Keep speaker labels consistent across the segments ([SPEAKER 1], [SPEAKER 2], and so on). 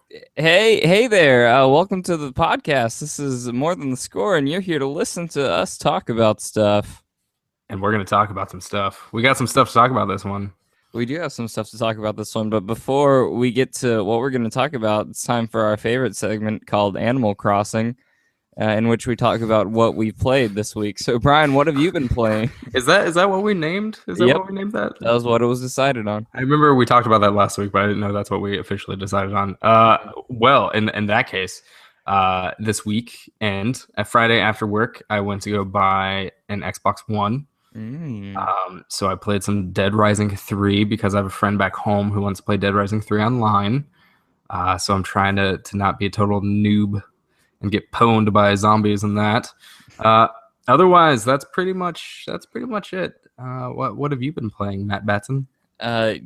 [SPEAKER 1] Hey there. Welcome to the podcast. This is More Than the Score, and you're here to listen to us talk about stuff.
[SPEAKER 2] And we're going to talk about some stuff. We got some stuff to talk about this one.
[SPEAKER 1] We do have some stuff to talk about this one, but before we get to what we're going to talk about, it's time for our favorite segment called Animal Crossing, in which we talk about what we played this week. So, Brian, what have you been playing?
[SPEAKER 2] Is that what we named? Is that
[SPEAKER 1] Yep,
[SPEAKER 2] what we named that?
[SPEAKER 1] that was what it was decided on.
[SPEAKER 2] I remember we talked about that last week, but I didn't know that's what we officially decided on. Well, in that case, this week and a Friday after work, I went to go buy an Xbox One. So I played some Dead Rising 3 because I have a friend back home who wants to play Dead Rising 3 online. So I'm trying to not be a total noob and get pwned by zombies and that. Otherwise, that's pretty much it. What have you been playing, Matt Batson?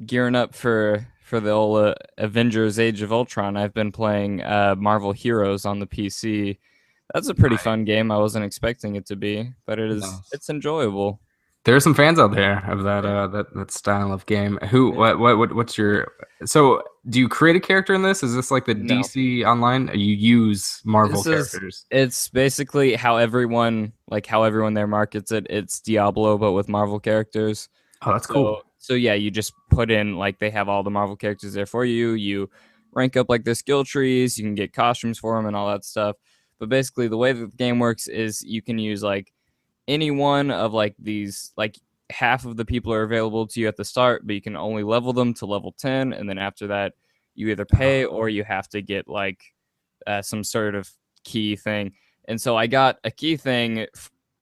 [SPEAKER 1] Gearing up for the old Avengers Age of Ultron. I've been playing Marvel Heroes on the PC. That's a pretty fun game. I wasn't expecting it to be, but it is.
[SPEAKER 2] Nice.
[SPEAKER 1] It's enjoyable.
[SPEAKER 2] There are some fans out there of that style of game. What's your? So, do you create a character in this? Is this like the
[SPEAKER 1] No.
[SPEAKER 2] DC Online? You use Marvel characters.
[SPEAKER 1] It's basically how everyone there markets it. It's Diablo, but with Marvel characters.
[SPEAKER 2] Oh, that's cool.
[SPEAKER 1] So yeah, you just put in they have all the Marvel characters there for you. You rank up their skill trees. You can get costumes for them and all that stuff. But basically, the way that the game works is you can use any one of these, half of the people are available to you at the start, but you can only level them to level 10, and then after that you either pay or you have to get some sort of key thing. And so I got a key thing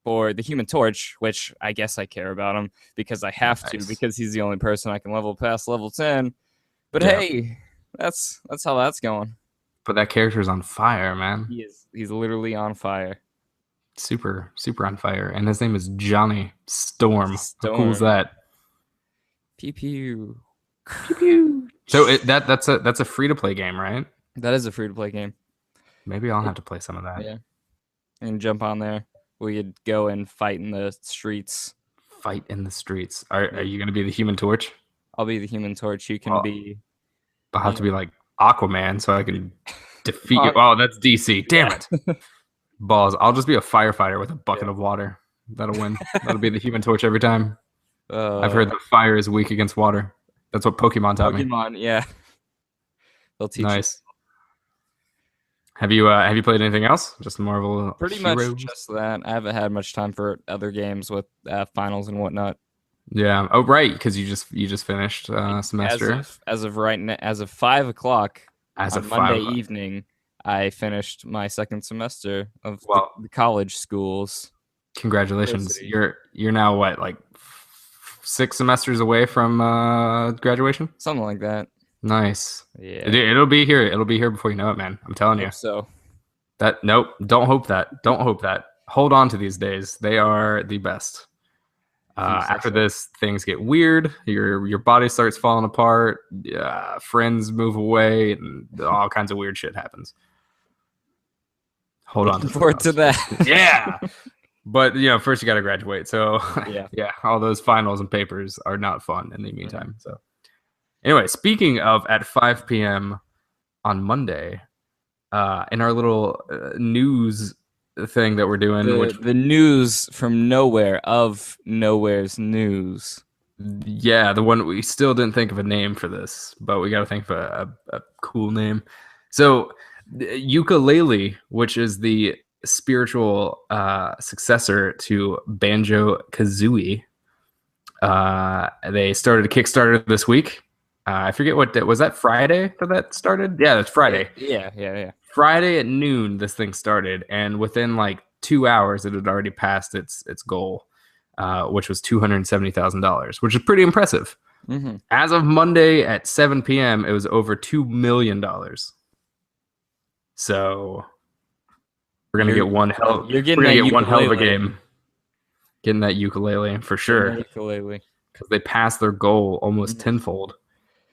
[SPEAKER 1] for the Human Torch, which I guess I care about him because I have to, because he's the only person I can level past level 10. But hey, that's how that's going.
[SPEAKER 2] But that character's on fire, man.
[SPEAKER 1] He's literally on fire.
[SPEAKER 2] Super on fire, and his name is Johnny Storm. How cool is that?
[SPEAKER 1] Pew pew.
[SPEAKER 2] Pew pew. So that's a free to play game, right?
[SPEAKER 1] That is a free to play game.
[SPEAKER 2] Maybe I'll have to play some of that.
[SPEAKER 1] Yeah, and jump on there. We could go and fight in the streets.
[SPEAKER 2] Fight in the streets. Are you gonna be the Human Torch?
[SPEAKER 1] I'll be the Human Torch. You can be.
[SPEAKER 2] I'll have to be like Aquaman so I can defeat you. Oh, that's DC. Damn it. Balls. I'll just be a firefighter with a bucket of water. That'll win. That'll be the Human Torch every time. I've heard that fire is weak against water. That's what Pokemon taught me.
[SPEAKER 1] Yeah. They'll teach you.
[SPEAKER 2] Have you played anything else? Just Marvel?
[SPEAKER 1] Pretty much just that. I haven't had much time for other games with finals and whatnot.
[SPEAKER 2] Yeah. Oh, right. Because you just finished semester.
[SPEAKER 1] As of right now, as of 5 o'clock on Monday evening, I finished my second semester of the college schools.
[SPEAKER 2] Congratulations! You're now what, 6 semesters away from graduation?
[SPEAKER 1] Something like that.
[SPEAKER 2] Nice.
[SPEAKER 1] Yeah.
[SPEAKER 2] It'll be here. It'll be here before you know it, man. I'm telling you.
[SPEAKER 1] So.
[SPEAKER 2] Nope. Don't hope that. Don't hope that. Hold on to these days. They are the best. After this, things get weird. Your body starts falling apart. Friends move away, and all kinds of weird shit happens. Hold on.
[SPEAKER 1] Looking forward to that.
[SPEAKER 2] Yeah. But first you got to graduate. So
[SPEAKER 1] yeah,
[SPEAKER 2] all those finals and papers are not fun in the meantime. So anyway, speaking of at 5 p.m. on Monday, in our little news thing that we're doing,
[SPEAKER 1] the news from nowhere of nowhere's news.
[SPEAKER 2] Yeah, the one we still didn't think of a name for this, but we got to think of a cool name. So ukulele, which is the spiritual successor to Banjo-Kazooie, they started a Kickstarter this week. I forget what was that Friday that started? Yeah, that's Friday.
[SPEAKER 1] Yeah.
[SPEAKER 2] Friday at noon, this thing started, and within 2 hours, it had already passed its goal, which was $270,000, which is pretty impressive.
[SPEAKER 1] Mm-hmm.
[SPEAKER 2] As of Monday at 7 p.m., it was over $2 million. So we're gonna get one hell. We're gonna get one hell of a game. Getting that ukulele for sure.
[SPEAKER 1] Ukulele,
[SPEAKER 2] because they passed their goal almost tenfold.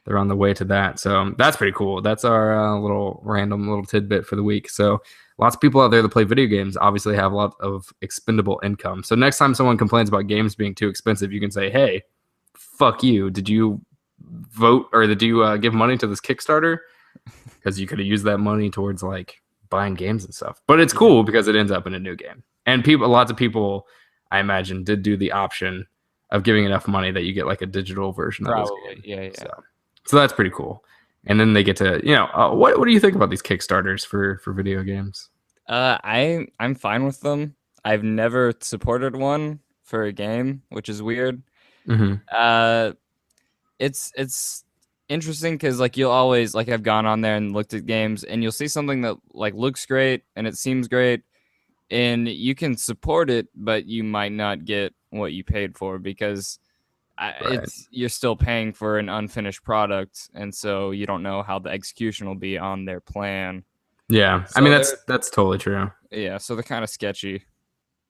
[SPEAKER 2] They're on the way to that, so that's pretty cool. That's our little random little tidbit for the week. So lots of people out there that play video games obviously have a lot of expendable income. So next time someone complains about games being too expensive, you can say, "Hey, fuck you! Did you vote or did you give money to this Kickstarter? because you could have used that money towards like buying games and stuff. But it's cool because it ends up in a new game. And lots of people, I imagine, did do the option of giving enough money that you get like a digital version of this game.
[SPEAKER 1] Yeah.
[SPEAKER 2] So that's pretty cool. And then they get to, what do you think about these Kickstarters for video games?
[SPEAKER 1] I'm fine with them. I've never supported one for a game, which is weird. It's interesting because like you'll always like I've gone on there and looked at games and you'll see something that like looks great and it seems great and you can support it, but you might not get what you paid for because you're still paying for an unfinished product, and so you don't know how the execution will be on their plan.
[SPEAKER 2] Yeah,
[SPEAKER 1] so
[SPEAKER 2] I mean that's totally true.
[SPEAKER 1] Yeah, so they're kind of sketchy.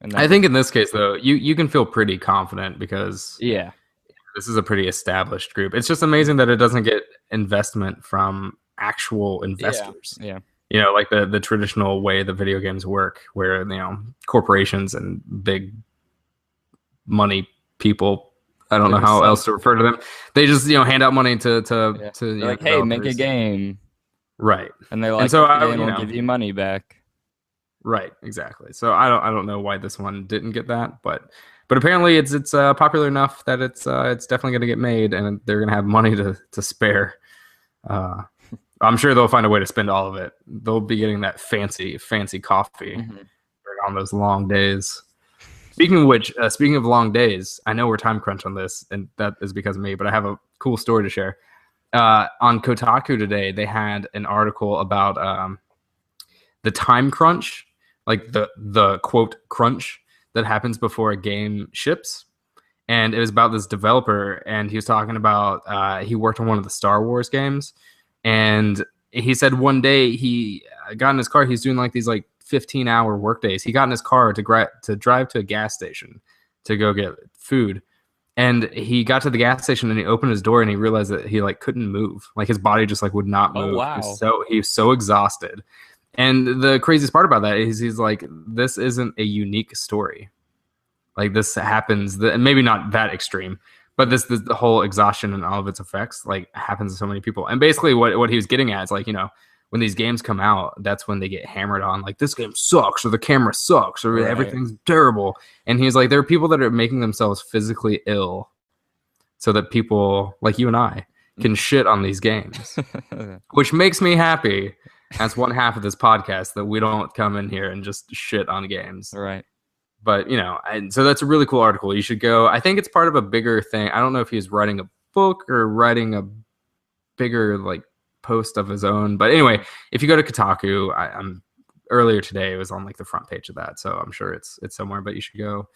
[SPEAKER 2] And I think in this case though, you can feel pretty confident because this is a pretty established group. It's just amazing that it doesn't get investment from actual investors.
[SPEAKER 1] Yeah.
[SPEAKER 2] Like the traditional way the video games work, where corporations and big money people, I don't know how else to refer to them. They just hand out money to
[SPEAKER 1] like, hey, make a game,
[SPEAKER 2] right?
[SPEAKER 1] And they're like,
[SPEAKER 2] and so
[SPEAKER 1] okay, we'll give you money back,
[SPEAKER 2] right? Exactly. So I don't know why this one didn't get that, but apparently it's popular enough that it's definitely going to get made, and they're going to have money to spare. I'm sure they'll find a way to spend all of it. They'll be getting that fancy coffee on those long days. Speaking of which, speaking of long days, I know we're time crunch on this, and that is because of me, but I have a cool story to share. On Kotaku today, they had an article about the time crunch, like the quote crunch that happens before a game ships. And it was about this developer, and he was talking about he worked on one of the Star Wars games, and he said one day he got in his car. He's doing like these 15-hour work days. He got in his car to drive to a gas station to go get food. And he got to the gas station and he opened his door and he realized that he couldn't move. Like his body just would not move.
[SPEAKER 1] Oh, wow.
[SPEAKER 2] He was so exhausted. And the craziest part about that is he's like, this isn't a unique story. Like this happens, maybe not that extreme, but the whole exhaustion and all of its effects happens to so many people. And basically what he was getting at is when these games come out, that's when they get hammered on this game sucks or the camera sucks or everything's terrible. And he's like, there are people that are making themselves physically ill so that people like you and I can shit on these games, which makes me happy. That's one half of this podcast, that we don't come in here and just shit on games.
[SPEAKER 1] Right.
[SPEAKER 2] But, and so that's a really cool article. You should go. I think it's part of a bigger thing. I don't know if he's writing a book or writing a bigger post of his own. But anyway, if you go to Kotaku, I'm earlier today, it was on the front page of that. So I'm sure it's somewhere, but you should go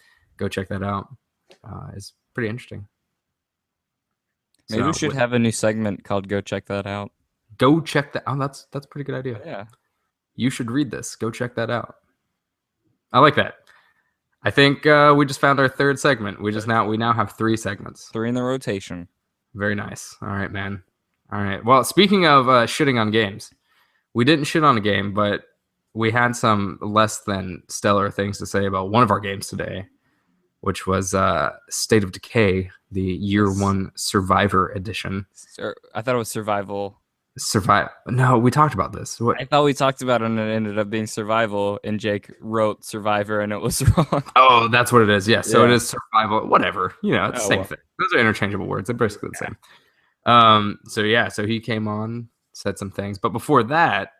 [SPEAKER 2] check that out. It's pretty interesting.
[SPEAKER 1] Maybe we should have a new segment called Go Check That Out.
[SPEAKER 2] Go check that. Oh, that's a pretty good idea.
[SPEAKER 1] Yeah.
[SPEAKER 2] You should read this. Go check that out. I like that. I think we just found our third segment. We now have 3 segments.
[SPEAKER 1] 3 in the rotation.
[SPEAKER 2] Very nice. All right, man. All right. Well, speaking of shitting on games, we didn't shit on a game, but we had some less than stellar things to say about one of our games today, which was State of Decay, the Year 1 Survivor Edition.
[SPEAKER 1] I thought it was Survival.
[SPEAKER 2] No, we talked about this.
[SPEAKER 1] I thought we talked about it and it ended up being Survival, and Jake wrote Survivor and it was wrong.
[SPEAKER 2] Oh, that's what it is. Yeah, so it is Survival. Whatever. It's the same thing. Those are interchangeable words. They're basically the same. So he came on, said some things. But before that,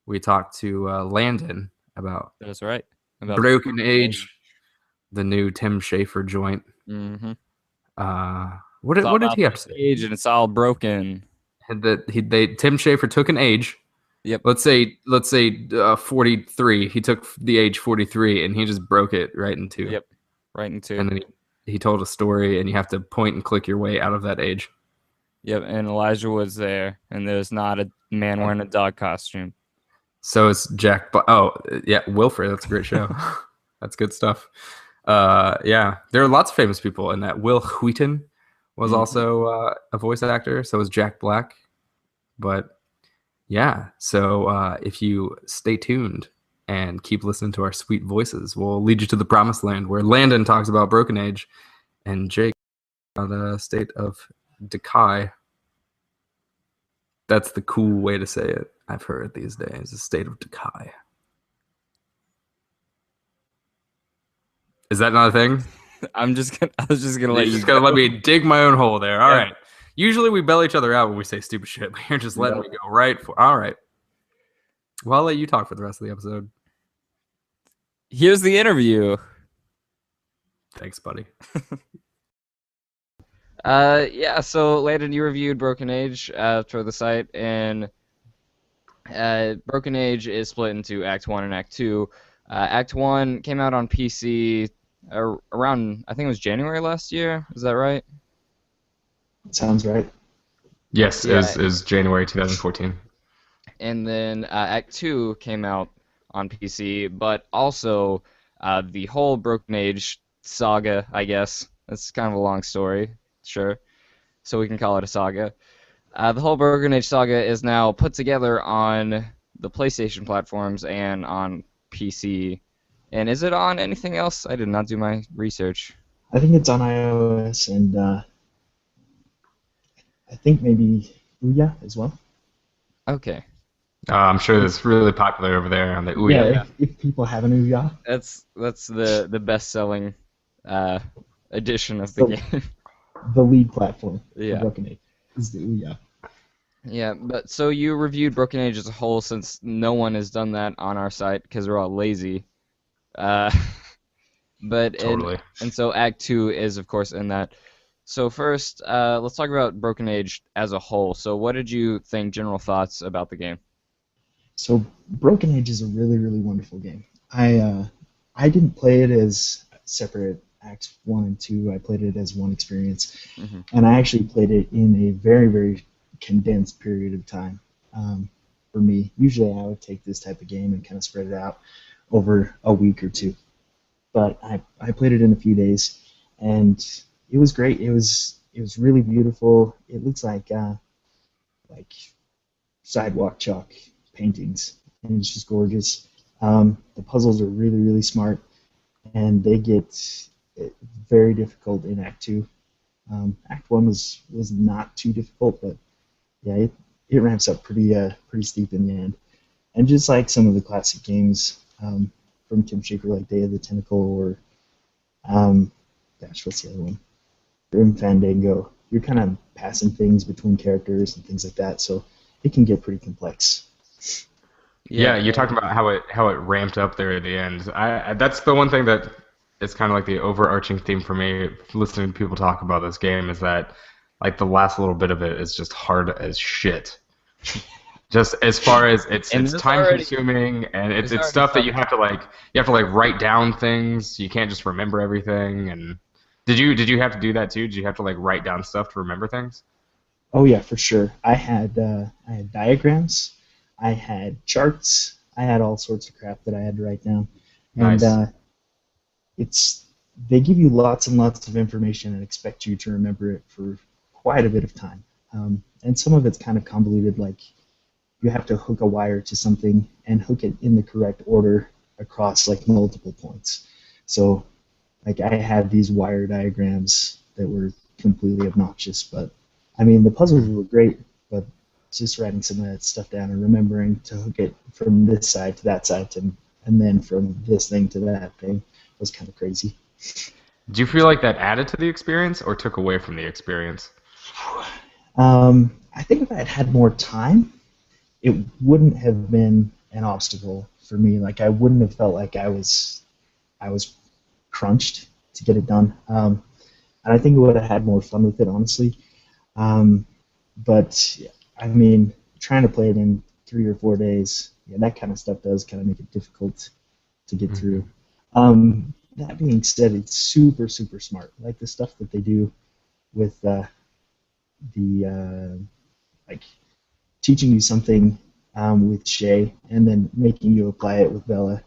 [SPEAKER 2] we talked to Landon about
[SPEAKER 1] That's right.
[SPEAKER 2] About Broken Age, the new Tim Schafer joint.
[SPEAKER 1] Mm-hmm.
[SPEAKER 2] What did he have to say?
[SPEAKER 1] Age and it's all broken.
[SPEAKER 2] And Tim Schafer took an age.
[SPEAKER 1] Yep.
[SPEAKER 2] Let's say 43. He took the age 43 and he just broke it right in 2.
[SPEAKER 1] Yep. Right in 2.
[SPEAKER 2] And then he told a story and you have to point and click your way out of that age.
[SPEAKER 1] Yep. And Elijah was there and there's not a man wearing a dog costume.
[SPEAKER 2] So it's Jack. Oh yeah. Wilfred. That's a great show. That's good stuff. Yeah. There are lots of famous people in that. Will Wheaton was also a voice actor. So was Jack Black. But yeah, so if you stay tuned and keep listening to our sweet voices, we'll lead you to the promised land where Landon talks about Broken Age and Jake about State of Decay. That's the cool way to say it. I've heard these days. A state of decay. Is that not a thing?
[SPEAKER 1] I was just gonna
[SPEAKER 2] You're
[SPEAKER 1] let you
[SPEAKER 2] just gonna
[SPEAKER 1] go.
[SPEAKER 2] let me dig my own hole there. All
[SPEAKER 1] Yeah.
[SPEAKER 2] right. Usually we bail each other out when we say stupid shit, but you're just letting me go right for. All right. Well, I'll let you talk for the rest of the episode.
[SPEAKER 1] Here's the interview.
[SPEAKER 2] Thanks, buddy.
[SPEAKER 1] Yeah, so Landon, you reviewed Broken Age for the site, and Broken Age is split into Act 1 and Act 2. Act 1 came out on PC around, I think it was January last year. Is that right?
[SPEAKER 3] Sounds right.
[SPEAKER 2] Yes,
[SPEAKER 1] Yeah.
[SPEAKER 2] is January 2014.
[SPEAKER 1] And then Act 2 came out on PC, but also the whole Broken Age saga, I guess. That's kind of a long story, sure. So we can call it a saga. The whole Broken Age saga is now put together on the PlayStation platforms and on PC. And is it on anything else? I did not do my research.
[SPEAKER 3] I think it's on iOS and I think maybe Ouya as well.
[SPEAKER 1] Okay.
[SPEAKER 2] I'm sure it's really popular over there on the Ouya.
[SPEAKER 3] Yeah, if people have an Ouya.
[SPEAKER 1] That's the best-selling edition of the game.
[SPEAKER 3] The lead platform
[SPEAKER 1] Yeah.
[SPEAKER 3] for Broken Age is the Ouya.
[SPEAKER 1] Yeah, but so you reviewed Broken Age as a whole, since no one has done that on our site because we're all lazy. But
[SPEAKER 2] Totally.
[SPEAKER 1] and so Act 2 is, of course, in that. So first, let's talk about Broken Age as a whole. So what did you think, general thoughts about the game?
[SPEAKER 3] So Broken Age is a really, really wonderful game. I didn't play it as separate Acts 1 and 2. I played it as one experience.
[SPEAKER 1] Mm-hmm.
[SPEAKER 3] And I actually played it in a very, very condensed period of time. For me, usually I would take this type of game and kind of spread it out over a week or two. But I played it in a few days, and it was great. It was really beautiful. It looks like sidewalk chalk paintings, and it's just gorgeous. The puzzles are really, really smart, and they get very difficult in Act 2. Act 1 was not too difficult, but yeah, it ramps up pretty steep in the end. And just like some of the classic games from Tim Schafer, like Day of the Tentacle, or what's the other one? Grim Fandango. You're kind of passing things between characters and things like that, so it can get pretty complex.
[SPEAKER 2] Yeah, you're talking about how it ramped up there at the end. That's the one thing that is kind of like the overarching theme for me, listening to people talk about this game, is that like the last little bit of it is just hard as shit. Just as far as it's time consuming, and it's stuff that you have to write down things. You can't just remember everything. And did you have to do that too? Did you have to like write down stuff to remember things?
[SPEAKER 3] Oh yeah, for sure. I had diagrams, I had charts, I had all sorts of crap that I had to write down.
[SPEAKER 2] Nice.
[SPEAKER 3] And they give you lots and lots of information and expect you to remember it for quite a bit of time. And some of it's kind of convoluted, like you have to hook a wire to something and hook it in the correct order across like multiple points. So like I had these wire diagrams that were completely obnoxious, but I mean the puzzles were great, but just writing some of that stuff down and remembering to hook it from this side to that side and then from this thing to that thing was kind of crazy.
[SPEAKER 2] Do you feel like that added to the experience or took away from the experience?
[SPEAKER 3] I think if I had had more time, it wouldn't have been an obstacle for me. Like I wouldn't have felt like I was crunched to get it done. And I think I would have had more fun with it, honestly. But I mean, trying to play it in 3 or 4 days, yeah, that kind of stuff does kind of make it difficult to get through. That being said, it's super, super smart. Like the stuff that they do with like teaching you something with Shay and then making you apply it with Bella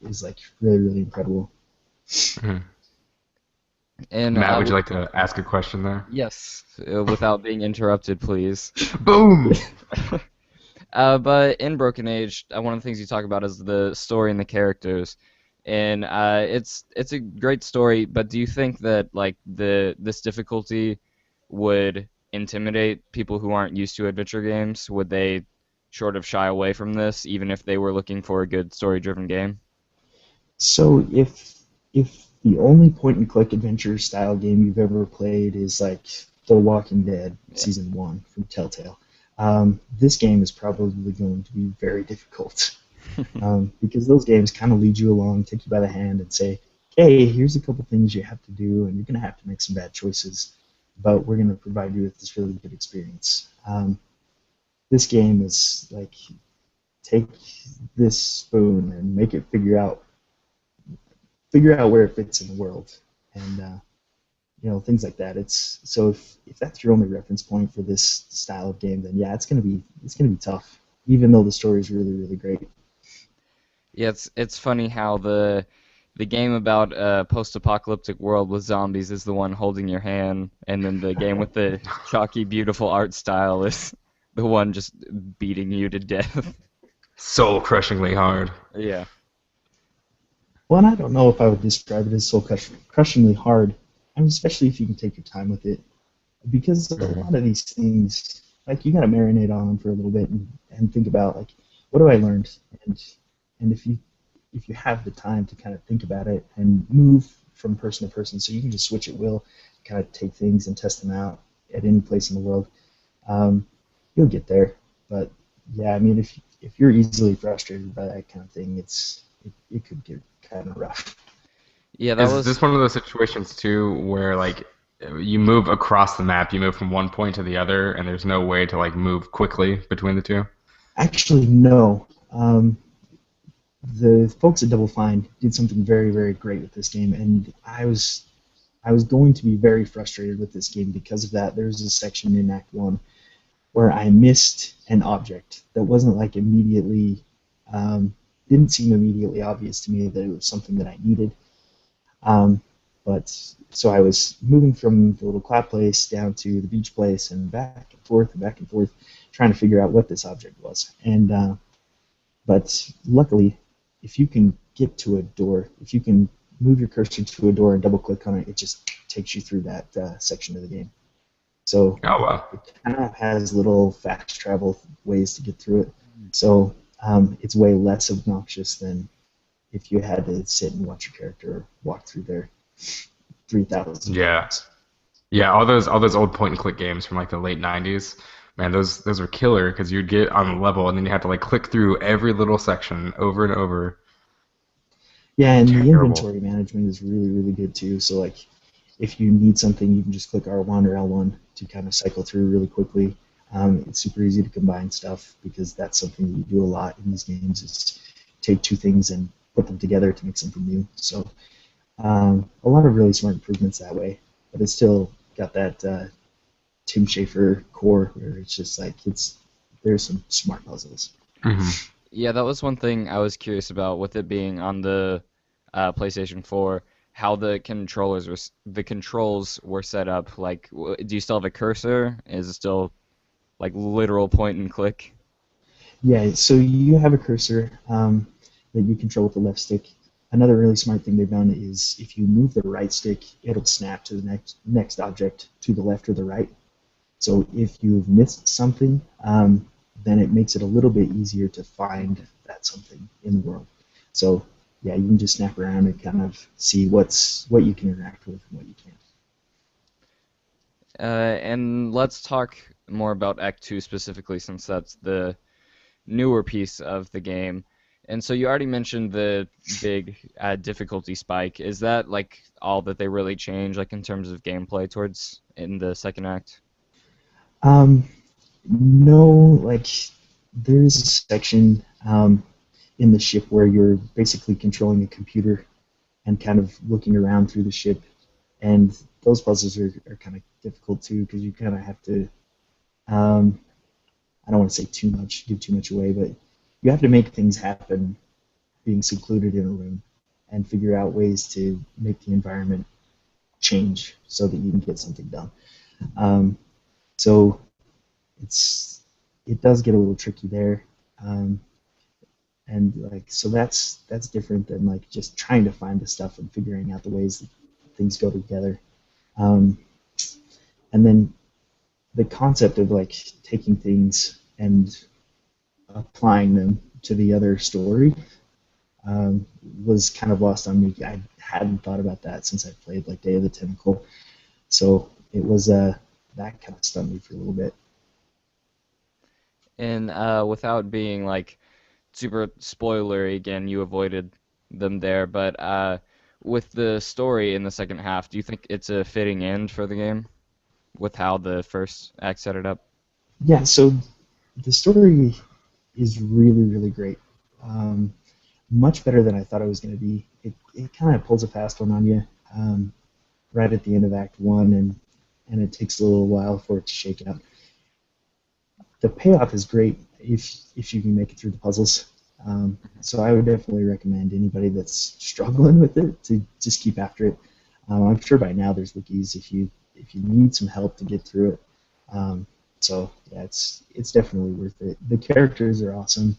[SPEAKER 3] is like really, really incredible.
[SPEAKER 2] Mm-hmm.
[SPEAKER 1] And
[SPEAKER 2] Matt, would you like to ask a question there?
[SPEAKER 1] Yes, without being interrupted, please.
[SPEAKER 2] Boom!
[SPEAKER 1] But in Broken Age, one of the things you talk about is the story and the characters, and it's a great story. But do you think that like this difficulty would intimidate people who aren't used to adventure games? Would they sort of shy away from this, even if they were looking for a good story-driven game?
[SPEAKER 3] So if the only point and click adventure style game you've ever played is like The Walking Dead Season 1 from Telltale, this game is probably going to be very difficult. Because those games kind of lead you along, take you by the hand, and say, hey, here's a couple things you have to do, and you're going to have to make some bad choices, but we're going to provide you with this really good experience. This game is like, take this spoon and make it figure out where it fits in the world, and things like that. It's so if that's your only reference point for this style of game, then yeah, it's gonna be tough, even though the story is really, really great.
[SPEAKER 1] Yeah, it's funny how the game about a post-apocalyptic world with zombies is the one holding your hand, and then the game with the chalky, beautiful art style is the one just beating you to death.
[SPEAKER 2] Soul-crushingly hard.
[SPEAKER 1] Yeah.
[SPEAKER 3] Well, and I don't know if I would describe it as soul-crushingly hard. I mean, especially if you can take your time with it, because a lot of these things, like, you got to marinate on them for a little bit and think about, like, what have I learned, and if you have the time to kind of think about it and move from person to person, so you can just switch at will, kind of take things and test them out at any place in the world, you'll get there. But yeah, I mean, if you're easily frustrated by that kind of thing, it could get kind of rough.
[SPEAKER 1] Yeah,
[SPEAKER 2] Is this one of those situations too where like you move across the map, you move from one point to the other, and there's no way to like move quickly between the two?
[SPEAKER 3] Actually, no. The folks at Double Fine did something very, very great with this game, and I was going to be very frustrated with this game because of that. There's a section in Act 1 where I missed an object that wasn't like immediately, didn't seem immediately obvious to me that it was something that I needed. But so I was moving from the little cloud place down to the beach place and back and forth, trying to figure out what this object was. And but luckily, if you can get to a door, if you can move your cursor to a door and double click on it, it just takes you through that section of the game. So it kind of has little fast travel ways to get through it. So it's way less obnoxious than if you had to sit and watch your character walk through there 3,000 times.
[SPEAKER 2] Yeah, all those old point and click games from like the late 90s, man, those were killer because you'd get on the level and then you had to like click through every little section over and over.
[SPEAKER 3] Yeah, and the inventory management is really, really good too. So like, if you need something, you can just click R1 or L1 to kind of cycle through really quickly. It's super easy to combine stuff because that's something that you do a lot in these games, is take two things and put them together to make something new. So a lot of really smart improvements that way, but it's still got that Tim Schafer core where it's just like there's some smart puzzles.
[SPEAKER 2] Mm-hmm.
[SPEAKER 1] Yeah, that was one thing I was curious about with it being on the PlayStation 4, how the controls were set up. Like, do you still have a cursor? Is it still like literal point and click?
[SPEAKER 3] Yeah, so you have a cursor that you control with the left stick. Another really smart thing they've done is if you move the right stick, it'll snap to the next object to the left or the right. So if you've missed something, then it makes it a little bit easier to find that something in the world. So yeah, you can just snap around and kind of see what you can interact with and what you can't.
[SPEAKER 1] And let's talk more about Act 2 specifically, since that's the newer piece of the game. And so you already mentioned the big difficulty spike. Is that like all that they really change, like in terms of gameplay towards in the second act?
[SPEAKER 3] No, like there's a section in the ship where you're basically controlling a computer and kind of looking around through the ship, and those puzzles are kind of difficult too because you kind of have to. I don't want to say give too much away, but you have to make things happen being secluded in a room and figure out ways to make the environment change so that you can get something done. So it does get a little tricky there, and like so that's different than like just trying to find the stuff and figuring out the ways that things go together. And then the concept of like taking things and applying them to the other story was kind of lost on me. I hadn't thought about that since I played like Day of the Tentacle, so it was that kind of stunned me for a little bit.
[SPEAKER 1] And without being like super spoilery again, you avoided them there, but with the story in the second half, do you think it's a fitting end for the game with how the first act set it up?
[SPEAKER 3] Yeah, so the story is really, really great. Much better than I thought it was going to be. It kind of pulls a fast one on you right at the end of Act 1, and it takes a little while for it to shake out. The payoff is great if you can make it through the puzzles. So I would definitely recommend anybody that's struggling with it to just keep after it. I'm sure by now there's wikis if you need some help to get through it. So yeah, it's definitely worth it. The characters are awesome.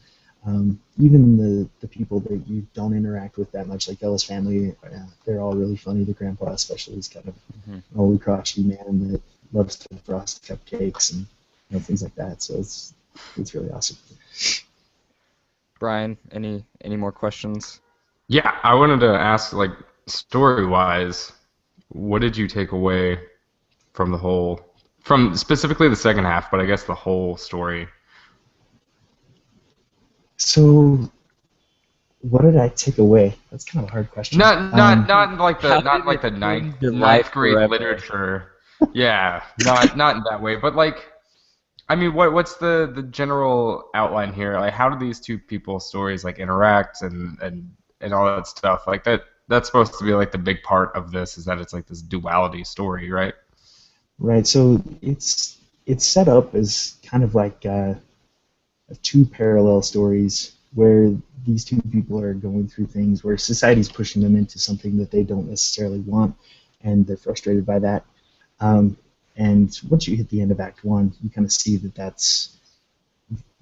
[SPEAKER 3] Even the people that you don't interact with that much, like Bella's family, they're all really funny. The grandpa especially is kind of an old crotchety man that loves to frost cupcakes and things like that. So it's really awesome.
[SPEAKER 1] Brian, any more questions?
[SPEAKER 2] Yeah, I wanted to ask, like, story-wise, what did you take away from from specifically the second half, but I guess the whole story?
[SPEAKER 3] So, what did I take away? That's kind of a hard question.
[SPEAKER 2] Not like the ninth grade
[SPEAKER 1] forever?
[SPEAKER 2] literature. Yeah, not in that way, but like, I mean, what's the general outline here? Like, how do these two people's stories like interact and all that stuff? Like that's supposed to be like the big part of this, is that it's like this duality story, right?
[SPEAKER 3] Right. So it's set up as kind of like two parallel stories where these two people are going through things where society's pushing them into something that they don't necessarily want, and they're frustrated by that. And once you hit the end of Act 1, you kind of see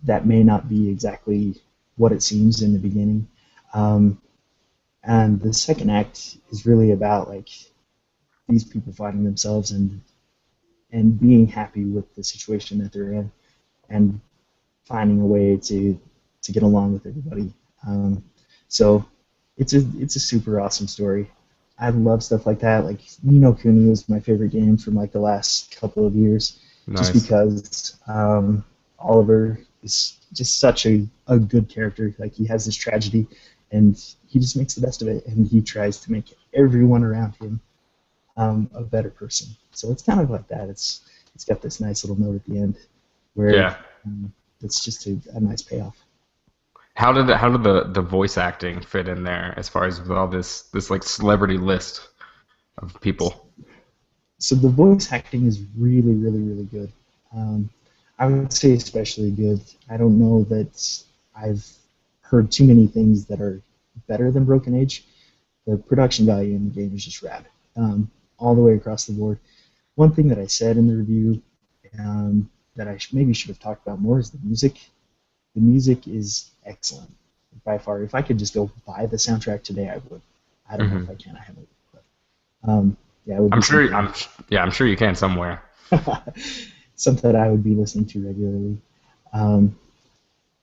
[SPEAKER 3] that may not be exactly what it seems in the beginning. And the second act is really about like these people finding themselves and being happy with the situation that they're in, and finding a way to get along with everybody. So it's a super awesome story. I love stuff like that. Like Ni no Kuni was my favorite game from like the last couple of years,
[SPEAKER 2] Nice.
[SPEAKER 3] just because Oliver is just such a good character. Like he has this tragedy, and he just makes the best of it, and he tries to make everyone around him a better person. So it's kind of like that. It's got this nice little note at the end where it's just a nice payoff.
[SPEAKER 2] How did the voice acting fit in there as far as with all this like celebrity list of people?
[SPEAKER 3] So the voice acting is really, really, really good. I would say especially good. I don't know that I've heard too many things that are better than Broken Age. The production value in the game is just rad, all the way across the board. One thing that I said in the review that I maybe should have talked about more is the music. The music is excellent by far. If I could just go buy the soundtrack today, I would. I don't know if I can. I haven't. But, yeah, it would be
[SPEAKER 2] I'm sure you can somewhere.
[SPEAKER 3] something that I would be listening to regularly.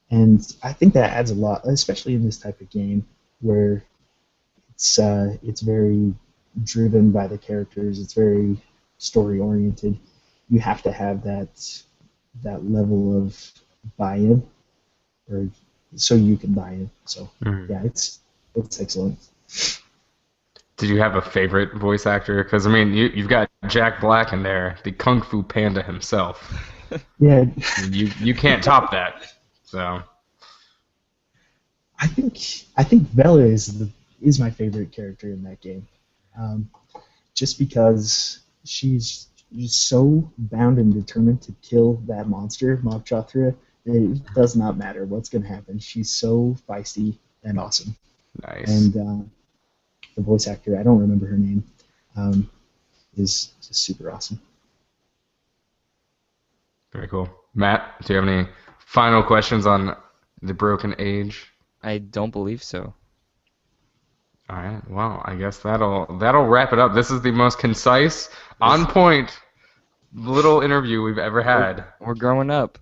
[SPEAKER 3] And I think that adds a lot, especially in this type of game where it's very driven by the characters. It's very story oriented. You have to have that level of buy-in, or so you can buy in. So yeah, it's excellent.
[SPEAKER 2] Did you have a favorite voice actor? Because I mean, you've got Jack Black in there, the Kung Fu Panda himself.
[SPEAKER 3] Yeah,
[SPEAKER 2] you can't top that. So
[SPEAKER 3] I think Bella is my favorite character in that game, just because she's so bound and determined to kill that monster, Mob Chothra. It does not matter what's going to happen. She's so feisty and awesome.
[SPEAKER 2] Nice.
[SPEAKER 3] And the voice actor, I don't remember her name, is just super awesome.
[SPEAKER 2] Very cool. Matt, do you have any final questions on the Broken Age?
[SPEAKER 1] I don't believe so.
[SPEAKER 2] All right. Well, I guess that'll wrap it up. This is the most concise, on point little interview we've ever had.
[SPEAKER 1] We're growing up.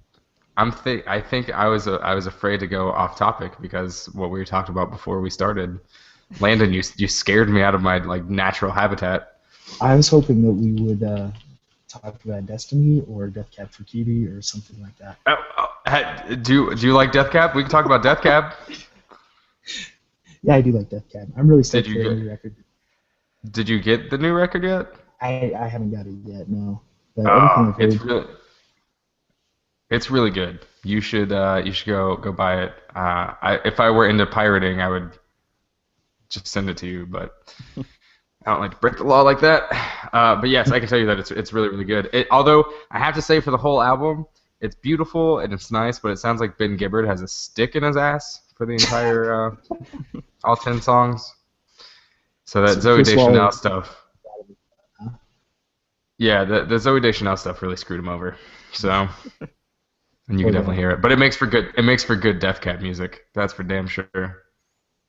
[SPEAKER 2] I think I was afraid to go off topic because what we talked about before we started. Landon, you scared me out of my like natural habitat.
[SPEAKER 3] I was hoping that we would talk about Destiny or Death Cab for Cutie or something like that.
[SPEAKER 2] Do you like Death Cab? We can talk about Death Cab.
[SPEAKER 3] Yeah, I do like Death Cab. I'm really stoked for the new record.
[SPEAKER 2] Did you get the new record yet?
[SPEAKER 3] I haven't got it yet, no. But everything I've heard,
[SPEAKER 2] it's really good. You should go buy it. If I were into pirating, I would just send it to you, but I don't like to break the law like that. But yes, I can tell you that it's really, really good. Although I have to say, for the whole album, it's beautiful and it's nice, but it sounds like Ben Gibbard has a stick in his ass for the entire all 10 songs. So that Zoe Deschanel stuff. Yeah, the Zoe Deschanel stuff really screwed him over. So, and you can definitely hear it, but it makes for good Death Cab music. That's for damn sure.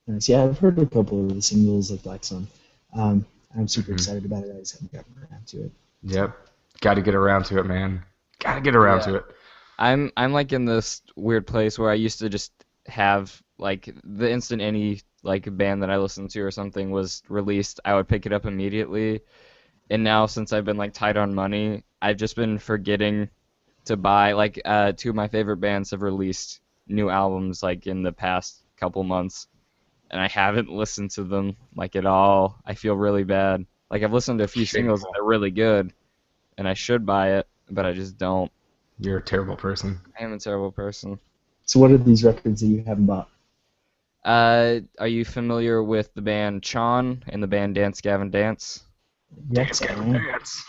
[SPEAKER 3] Nice. Yeah, I've heard a couple of the singles like Black Sun. I'm super excited about it. I just haven't gotten around to it.
[SPEAKER 2] Yep, got to get around to it, man. Got to get around to it.
[SPEAKER 1] I'm like in this weird place where I used to just have like the instant any like band that I listened to or something was released, I would pick it up immediately. And now since I've been like tight on money, I've just been forgetting to buy like two of my favorite bands have released new albums like in the past couple months, and I haven't listened to them like at all. I feel really bad. Like I've listened to a few singles that are really good, and I should buy it, but I just don't.
[SPEAKER 2] You're a terrible person.
[SPEAKER 1] I am a terrible person.
[SPEAKER 3] So what are these records that you haven't bought?
[SPEAKER 1] Are you familiar with the band Chon and the band Dance Gavin Dance?
[SPEAKER 3] Yes,
[SPEAKER 2] Gavin Dance.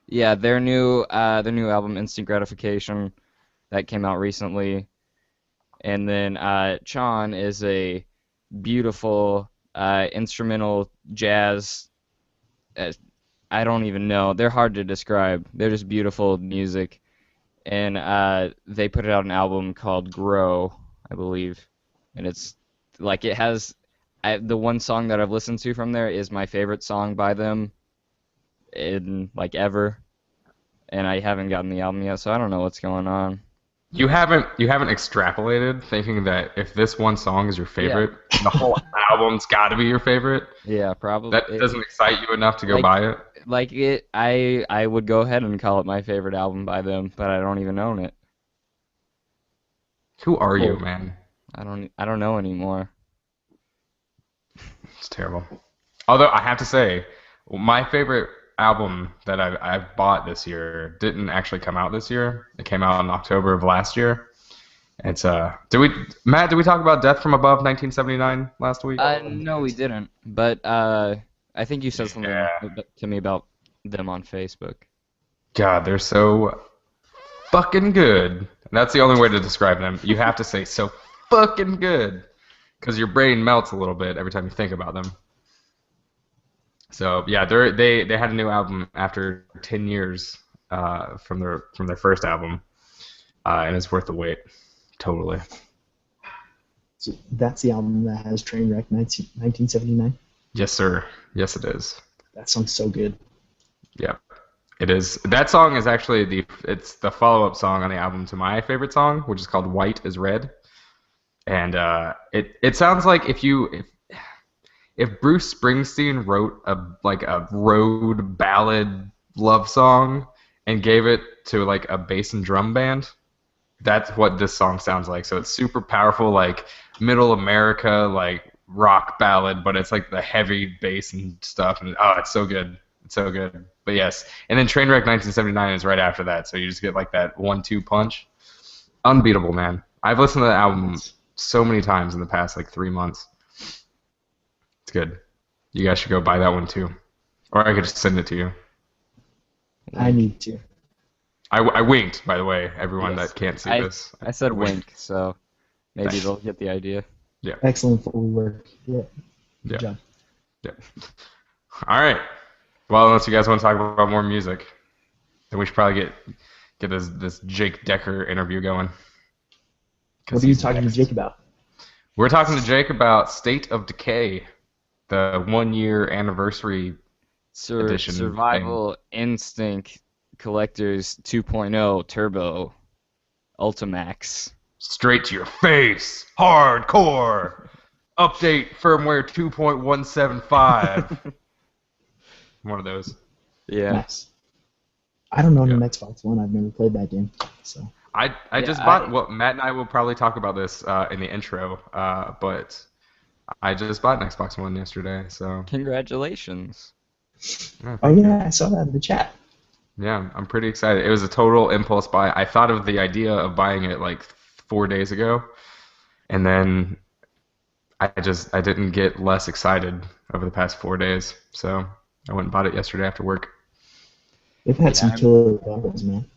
[SPEAKER 1] Yeah, their new album Instant Gratification that came out recently, and then Chon is a beautiful instrumental jazz. I don't even know. They're hard to describe. They're just beautiful music, and they put out an album called Grow, I believe, and it's like it has. The one song that I've listened to from there is my favorite song by them in like ever, and I haven't gotten the album yet, so I don't know what's going on.
[SPEAKER 2] You haven't extrapolated thinking that if this one song is your favorite, the whole album's got to be your favorite.
[SPEAKER 1] Yeah, probably.
[SPEAKER 2] That doesn't excite you enough to go buy it.
[SPEAKER 1] Like it, I would go ahead and call it my favorite album by them, but I don't even own it.
[SPEAKER 2] Who are you, man?
[SPEAKER 1] I don't know anymore.
[SPEAKER 2] It's terrible. Although I have to say, my favorite album that I've bought this year didn't actually come out this year. It came out in October of last year. It's did we talk about Death from Above 1979 last week?
[SPEAKER 1] No, we didn't. But I think you said something to me about them on Facebook.
[SPEAKER 2] God, they're so fucking good. That's the only way to describe them. You have to say so fucking good, because your brain melts a little bit every time you think about them. So yeah, they had a new album after 10 years from their first album, and it's worth the wait, totally.
[SPEAKER 3] So that's the album that has Trainwreck 1979?
[SPEAKER 2] Yes, sir. Yes, it is.
[SPEAKER 3] That song's so good.
[SPEAKER 2] Yeah, it is. That song is actually it's the follow-up song on the album to my favorite song, which is called White is Red. And it sounds like if Bruce Springsteen wrote a road ballad love song and gave it to like a bass and drum band, that's what this song sounds like. So it's super powerful, like middle America, like rock ballad, but it's like the heavy bass and stuff, and it's so good. It's so good. But yes, and then Trainwreck 1979 is right after that, so you just get like that 1-2 punch. Unbeatable, man. I've listened to the album so many times in the past like 3 months. It's good. You guys should go buy that one too, or I could just send it to you.
[SPEAKER 3] I need to.
[SPEAKER 2] I winked, by the way, everyone that can't see this.
[SPEAKER 1] I said wink, so maybe they'll get the idea.
[SPEAKER 2] Yeah.
[SPEAKER 3] Excellent Foley work. Yeah. Good job.
[SPEAKER 2] Yeah. All right. Well, unless you guys want to talk about more music, then we should probably get this Jake Decker interview going.
[SPEAKER 3] What are you talking to Jake about?
[SPEAKER 2] We're talking to Jake about State of Decay, the 1-year anniversary edition.
[SPEAKER 1] Survival Instinct Collector's 2.0 Turbo Ultimax.
[SPEAKER 2] Straight to your face. Hardcore. Update firmware 2.175. One of those.
[SPEAKER 1] Yeah.
[SPEAKER 3] Nice. I don't own an Xbox One. I've never played that game. So
[SPEAKER 2] I just bought. Well, Matt and I will probably talk about this in the intro. But I just bought an Xbox One yesterday. So
[SPEAKER 1] Congratulations.
[SPEAKER 2] yeah,
[SPEAKER 3] oh
[SPEAKER 2] thank you.
[SPEAKER 3] yeah, I saw that in the chat.
[SPEAKER 2] Yeah, I'm pretty excited. It was a total impulse buy. I thought of the idea of buying it like 4 days ago, and then I didn't get less excited over the past 4 days. So I went and bought it yesterday after work.
[SPEAKER 3] They've had some killer bundles, man.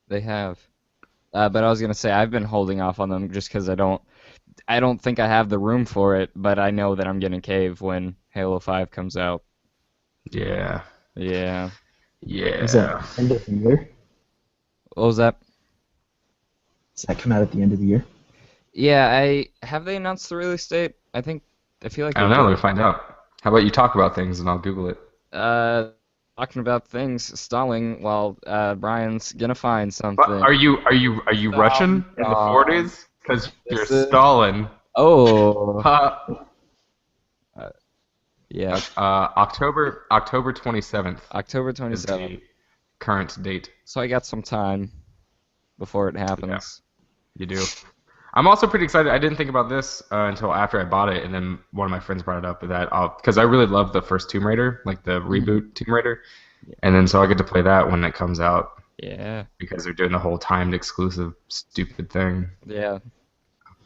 [SPEAKER 1] They have. But I was gonna say I've been holding off on them just because I don't think I have the room for it. But I know that I'm getting cave when Halo 5 comes out.
[SPEAKER 2] Yeah.
[SPEAKER 1] Yeah.
[SPEAKER 2] Yeah.
[SPEAKER 3] Is that end of the year?
[SPEAKER 1] What was that?
[SPEAKER 3] Does that come out at the end of the year?
[SPEAKER 1] Yeah. Have they announced the release date? I feel like
[SPEAKER 2] I don't
[SPEAKER 1] they
[SPEAKER 2] know.
[SPEAKER 1] did.
[SPEAKER 2] Let me find out. How about you talk about things and I'll Google it.
[SPEAKER 1] Talking about things stalling while Brian's gonna find something.
[SPEAKER 2] Are you Russian in the 40s? Because you're stalling.
[SPEAKER 1] Oh. Yeah.
[SPEAKER 2] October 27th.
[SPEAKER 1] October
[SPEAKER 2] is
[SPEAKER 1] 27th.
[SPEAKER 2] the current date.
[SPEAKER 1] So I got some time before it happens.
[SPEAKER 2] You do. I'm also pretty excited. I didn't think about this until after I bought it, and then one of my friends brought it up that because I really love the first Tomb Raider, like the reboot Tomb Raider, and then so I get to play that when it comes out.
[SPEAKER 1] Yeah.
[SPEAKER 2] Because they're doing the whole timed exclusive stupid thing.
[SPEAKER 1] Yeah.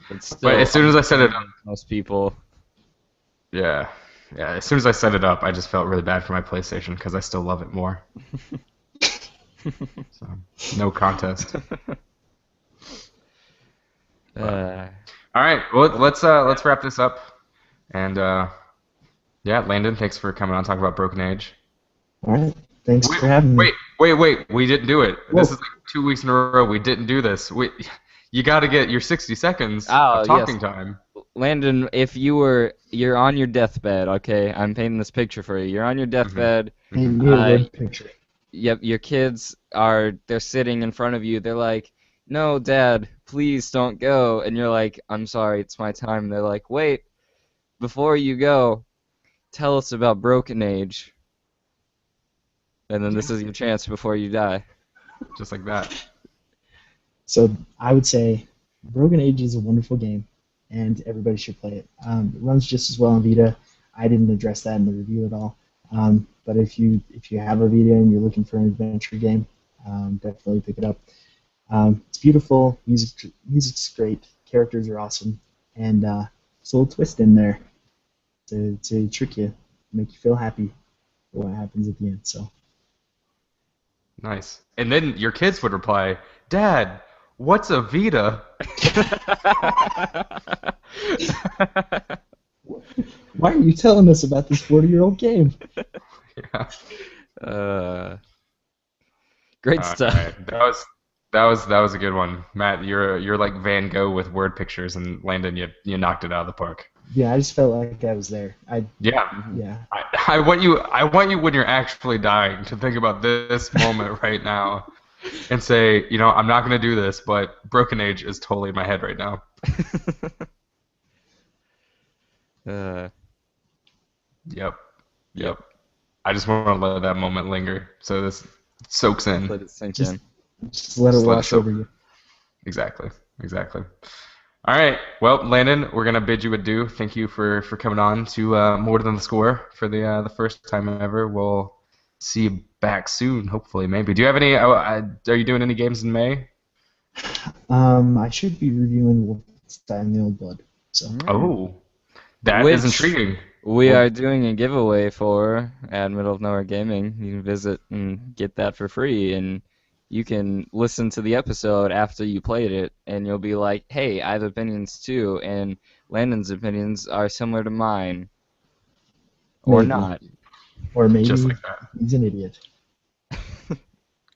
[SPEAKER 1] It's still,
[SPEAKER 2] But as soon as I set it up,
[SPEAKER 1] most people.
[SPEAKER 2] Yeah. As soon as I set it up, I just felt really bad for my PlayStation because I still love it more. So, no contest. All right, well let's wrap this up, and yeah, Landon, thanks for coming on and talking about Broken Age.
[SPEAKER 3] All right, thanks for having me.
[SPEAKER 2] Wait, we didn't do it.
[SPEAKER 3] Whoa.
[SPEAKER 2] This is like 2 weeks in a row we didn't do this. You got to get your 60 seconds of talking time.
[SPEAKER 1] Landon, if you're on your deathbed, okay, I'm painting this picture for you. You're on your deathbed.
[SPEAKER 3] Paint me a word picture.
[SPEAKER 1] Yep, your kids they're sitting in front of you. They're like, "No, Dad, please don't go." And you're like, "I'm sorry, it's my time." And they're like, "Wait, before you go, tell us about Broken Age." And then this is your chance before you die.
[SPEAKER 2] Just like that.
[SPEAKER 3] So I would say Broken Age is a wonderful game, and everybody should play it. It runs just as well on Vita. I didn't address that in the review at all. But if you have a Vita and you're looking for an adventure game, definitely pick it up. It's beautiful. Music's great. Characters are awesome, and there's a little twist in there to trick you, make you feel happy for what happens at the end. So
[SPEAKER 2] nice. And then your kids would reply, "Dad, what's a Vita?"
[SPEAKER 3] why are you telling us about this 40-year-old game?
[SPEAKER 2] Yeah.
[SPEAKER 1] Great stuff.
[SPEAKER 2] Right. That was a good one, Matt. You're like Van Gogh with word pictures, and Landon, you knocked it out of the park.
[SPEAKER 3] Yeah, I just felt like I was there. Yeah.
[SPEAKER 2] I want you when you're actually dying to think about this moment right now, and say, I'm not gonna do this, but Broken Age is totally in my head right now. Yep. I just want to let that moment linger, so this soaks in.
[SPEAKER 1] Let it sink in.
[SPEAKER 3] Just let it wash over you.
[SPEAKER 2] Exactly. All right. Well, Landon, we're gonna bid you adieu. Thank you for coming on to More Than the Score for the first time ever. We'll see you back soon, hopefully, maybe. Do you have any? Are you doing any games in May?
[SPEAKER 3] I should be reviewing Wolfenstein: The Old Blood. So.
[SPEAKER 2] Oh, that is intriguing.
[SPEAKER 1] We are doing a giveaway for at Middle of Nowhere Gaming. You can visit and get that for free, and you can listen to the episode after you played it, and you'll be like, "Hey, I have opinions too, and Landon's opinions are similar to mine, or not,
[SPEAKER 3] or maybe
[SPEAKER 2] just like that.
[SPEAKER 3] He's an idiot."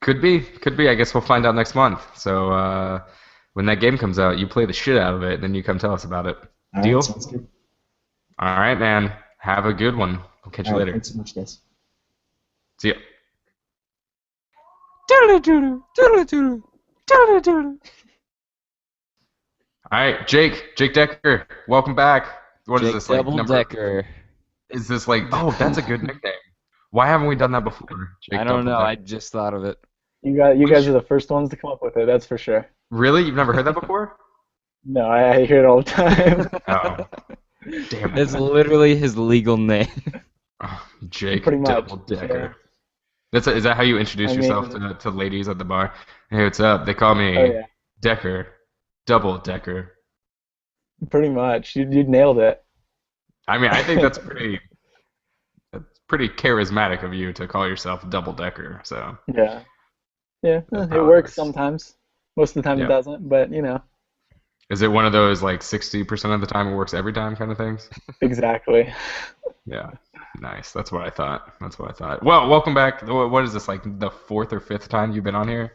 [SPEAKER 2] Could be. I guess we'll find out next month. So when that game comes out, you play the shit out of it, and then you come tell us about it.
[SPEAKER 3] All
[SPEAKER 2] Deal?
[SPEAKER 3] Right, sounds good.
[SPEAKER 2] All right, man. Have a good one. We'll catch you later.
[SPEAKER 3] Thanks so much, guys.
[SPEAKER 2] See ya. All right, Jake Decker, welcome back. What is
[SPEAKER 1] Jake
[SPEAKER 2] this like?
[SPEAKER 1] Double Decker.
[SPEAKER 2] Is this like? Oh, that's a good nickname. Why haven't we done that before?
[SPEAKER 1] I don't know. I just thought of it.
[SPEAKER 4] You guys are the first ones to come up with it. That's for sure.
[SPEAKER 2] Really? You've never heard that before?
[SPEAKER 4] No, I hear it all the time.
[SPEAKER 2] Oh, damn it.
[SPEAKER 1] It's literally his legal name.
[SPEAKER 2] Oh, Jake
[SPEAKER 4] Pretty much,
[SPEAKER 2] Double Decker. Is that how you introduce yourself to ladies at the bar? Hey, what's up? They call me Decker, Double Decker.
[SPEAKER 4] Pretty much. You nailed it.
[SPEAKER 2] I mean, I think that's pretty charismatic of you to call yourself Double Decker. So
[SPEAKER 4] Yeah, it works sometimes. Most of the time it doesn't, but you know.
[SPEAKER 2] Is it one of those like 60% of the time it works every time kind of things?
[SPEAKER 4] Exactly.
[SPEAKER 2] Yeah. Nice. That's what I thought. Well, welcome back. What is this, like the 4th or 5th time you've been on here?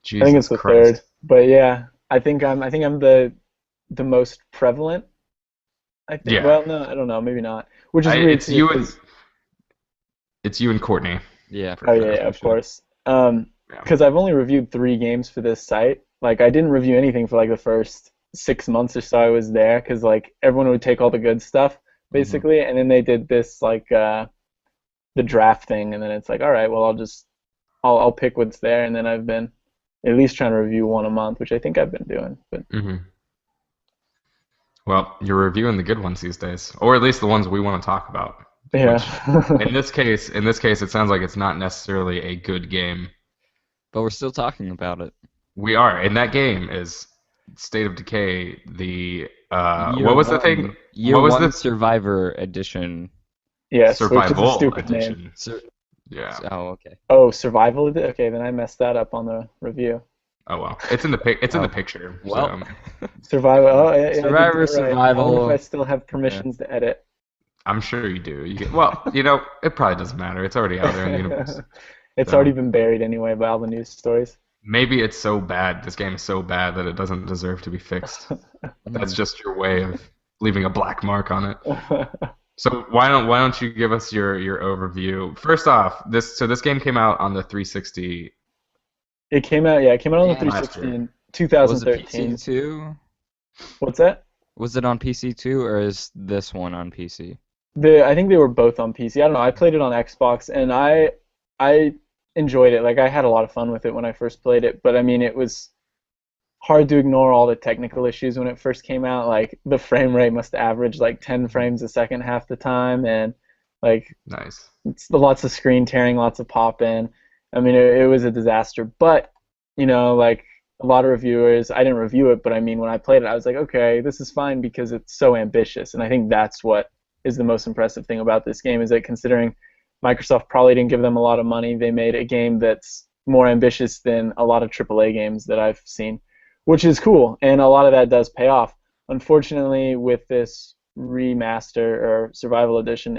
[SPEAKER 2] Jesus
[SPEAKER 4] I think it's the
[SPEAKER 2] Christ.
[SPEAKER 4] 3rd. But yeah, I think I'm the most prevalent. I think.
[SPEAKER 2] Yeah.
[SPEAKER 4] Well, no, I don't know. Maybe not. Which is weird.
[SPEAKER 2] It's you and Courtney.
[SPEAKER 1] Yeah.
[SPEAKER 4] Oh yeah, of course. Because I've only reviewed 3 games for this site. Like I didn't review anything for like the first 6 months or so I was there, because like everyone would take all the good stuff basically, and then they did this like the draft thing, and then it's like, all right, well I'll pick what's there, and then I've been at least trying to review 1 a month, which I think I've been doing. But
[SPEAKER 2] Well, you're reviewing the good ones these days, or at least the ones we want to talk about.
[SPEAKER 4] yeah.
[SPEAKER 2] In this case, it sounds like it's not necessarily a good game.
[SPEAKER 1] But we're still talking about it.
[SPEAKER 2] We are, and that game is State of Decay. The
[SPEAKER 1] Year
[SPEAKER 2] what was the
[SPEAKER 1] one-
[SPEAKER 2] thing?
[SPEAKER 1] Year
[SPEAKER 2] What was
[SPEAKER 1] one
[SPEAKER 2] the
[SPEAKER 1] Survivor Edition.
[SPEAKER 4] Yes, which is a
[SPEAKER 2] survival
[SPEAKER 4] stupid name.
[SPEAKER 2] edition?
[SPEAKER 1] Sur-
[SPEAKER 2] Yeah.
[SPEAKER 1] Oh, okay.
[SPEAKER 4] Oh, survival. Okay, then I messed that up on the review.
[SPEAKER 2] Oh well, it's in the the picture.
[SPEAKER 1] Well.
[SPEAKER 2] So
[SPEAKER 4] Survival. Oh, yeah,
[SPEAKER 1] Survivor,
[SPEAKER 4] I did it right. I
[SPEAKER 1] survival.
[SPEAKER 4] wonder if I still have permissions to edit.
[SPEAKER 2] I'm sure you do. Well, it probably doesn't matter. It's already out there in the universe.
[SPEAKER 4] It's
[SPEAKER 2] So-
[SPEAKER 4] already been buried anyway by all the news stories.
[SPEAKER 2] Maybe it's so bad. This game is so bad that it doesn't deserve to be fixed. That's just your way of leaving a black mark on it. So why don't you give us your overview? First off, this game came out on the 360.
[SPEAKER 4] It came out on the
[SPEAKER 1] Yeah.
[SPEAKER 4] 360 in 2013.
[SPEAKER 1] Was it PC too?
[SPEAKER 4] What's that?
[SPEAKER 1] Was it on PC too, or is this one on PC?
[SPEAKER 4] I think they were both on PC. I don't know. I played it on Xbox, and I enjoyed it. Like I had a lot of fun with it when I first played it, but I mean it was hard to ignore all the technical issues when it first came out. Like the frame rate must average like 10 frames a second half the time, and like
[SPEAKER 2] Nice.
[SPEAKER 4] it's lots of screen tearing, lots of pop in. I mean it was a disaster, but like a lot of reviewers, I didn't review it, but I mean when I played it I was like, okay, this is fine because it's so ambitious, and I think that's what is the most impressive thing about this game, is that considering Microsoft probably didn't give them a lot of money, they made a game that's more ambitious than a lot of AAA games that I've seen, which is cool, and a lot of that does pay off. Unfortunately, with this remaster or survival edition,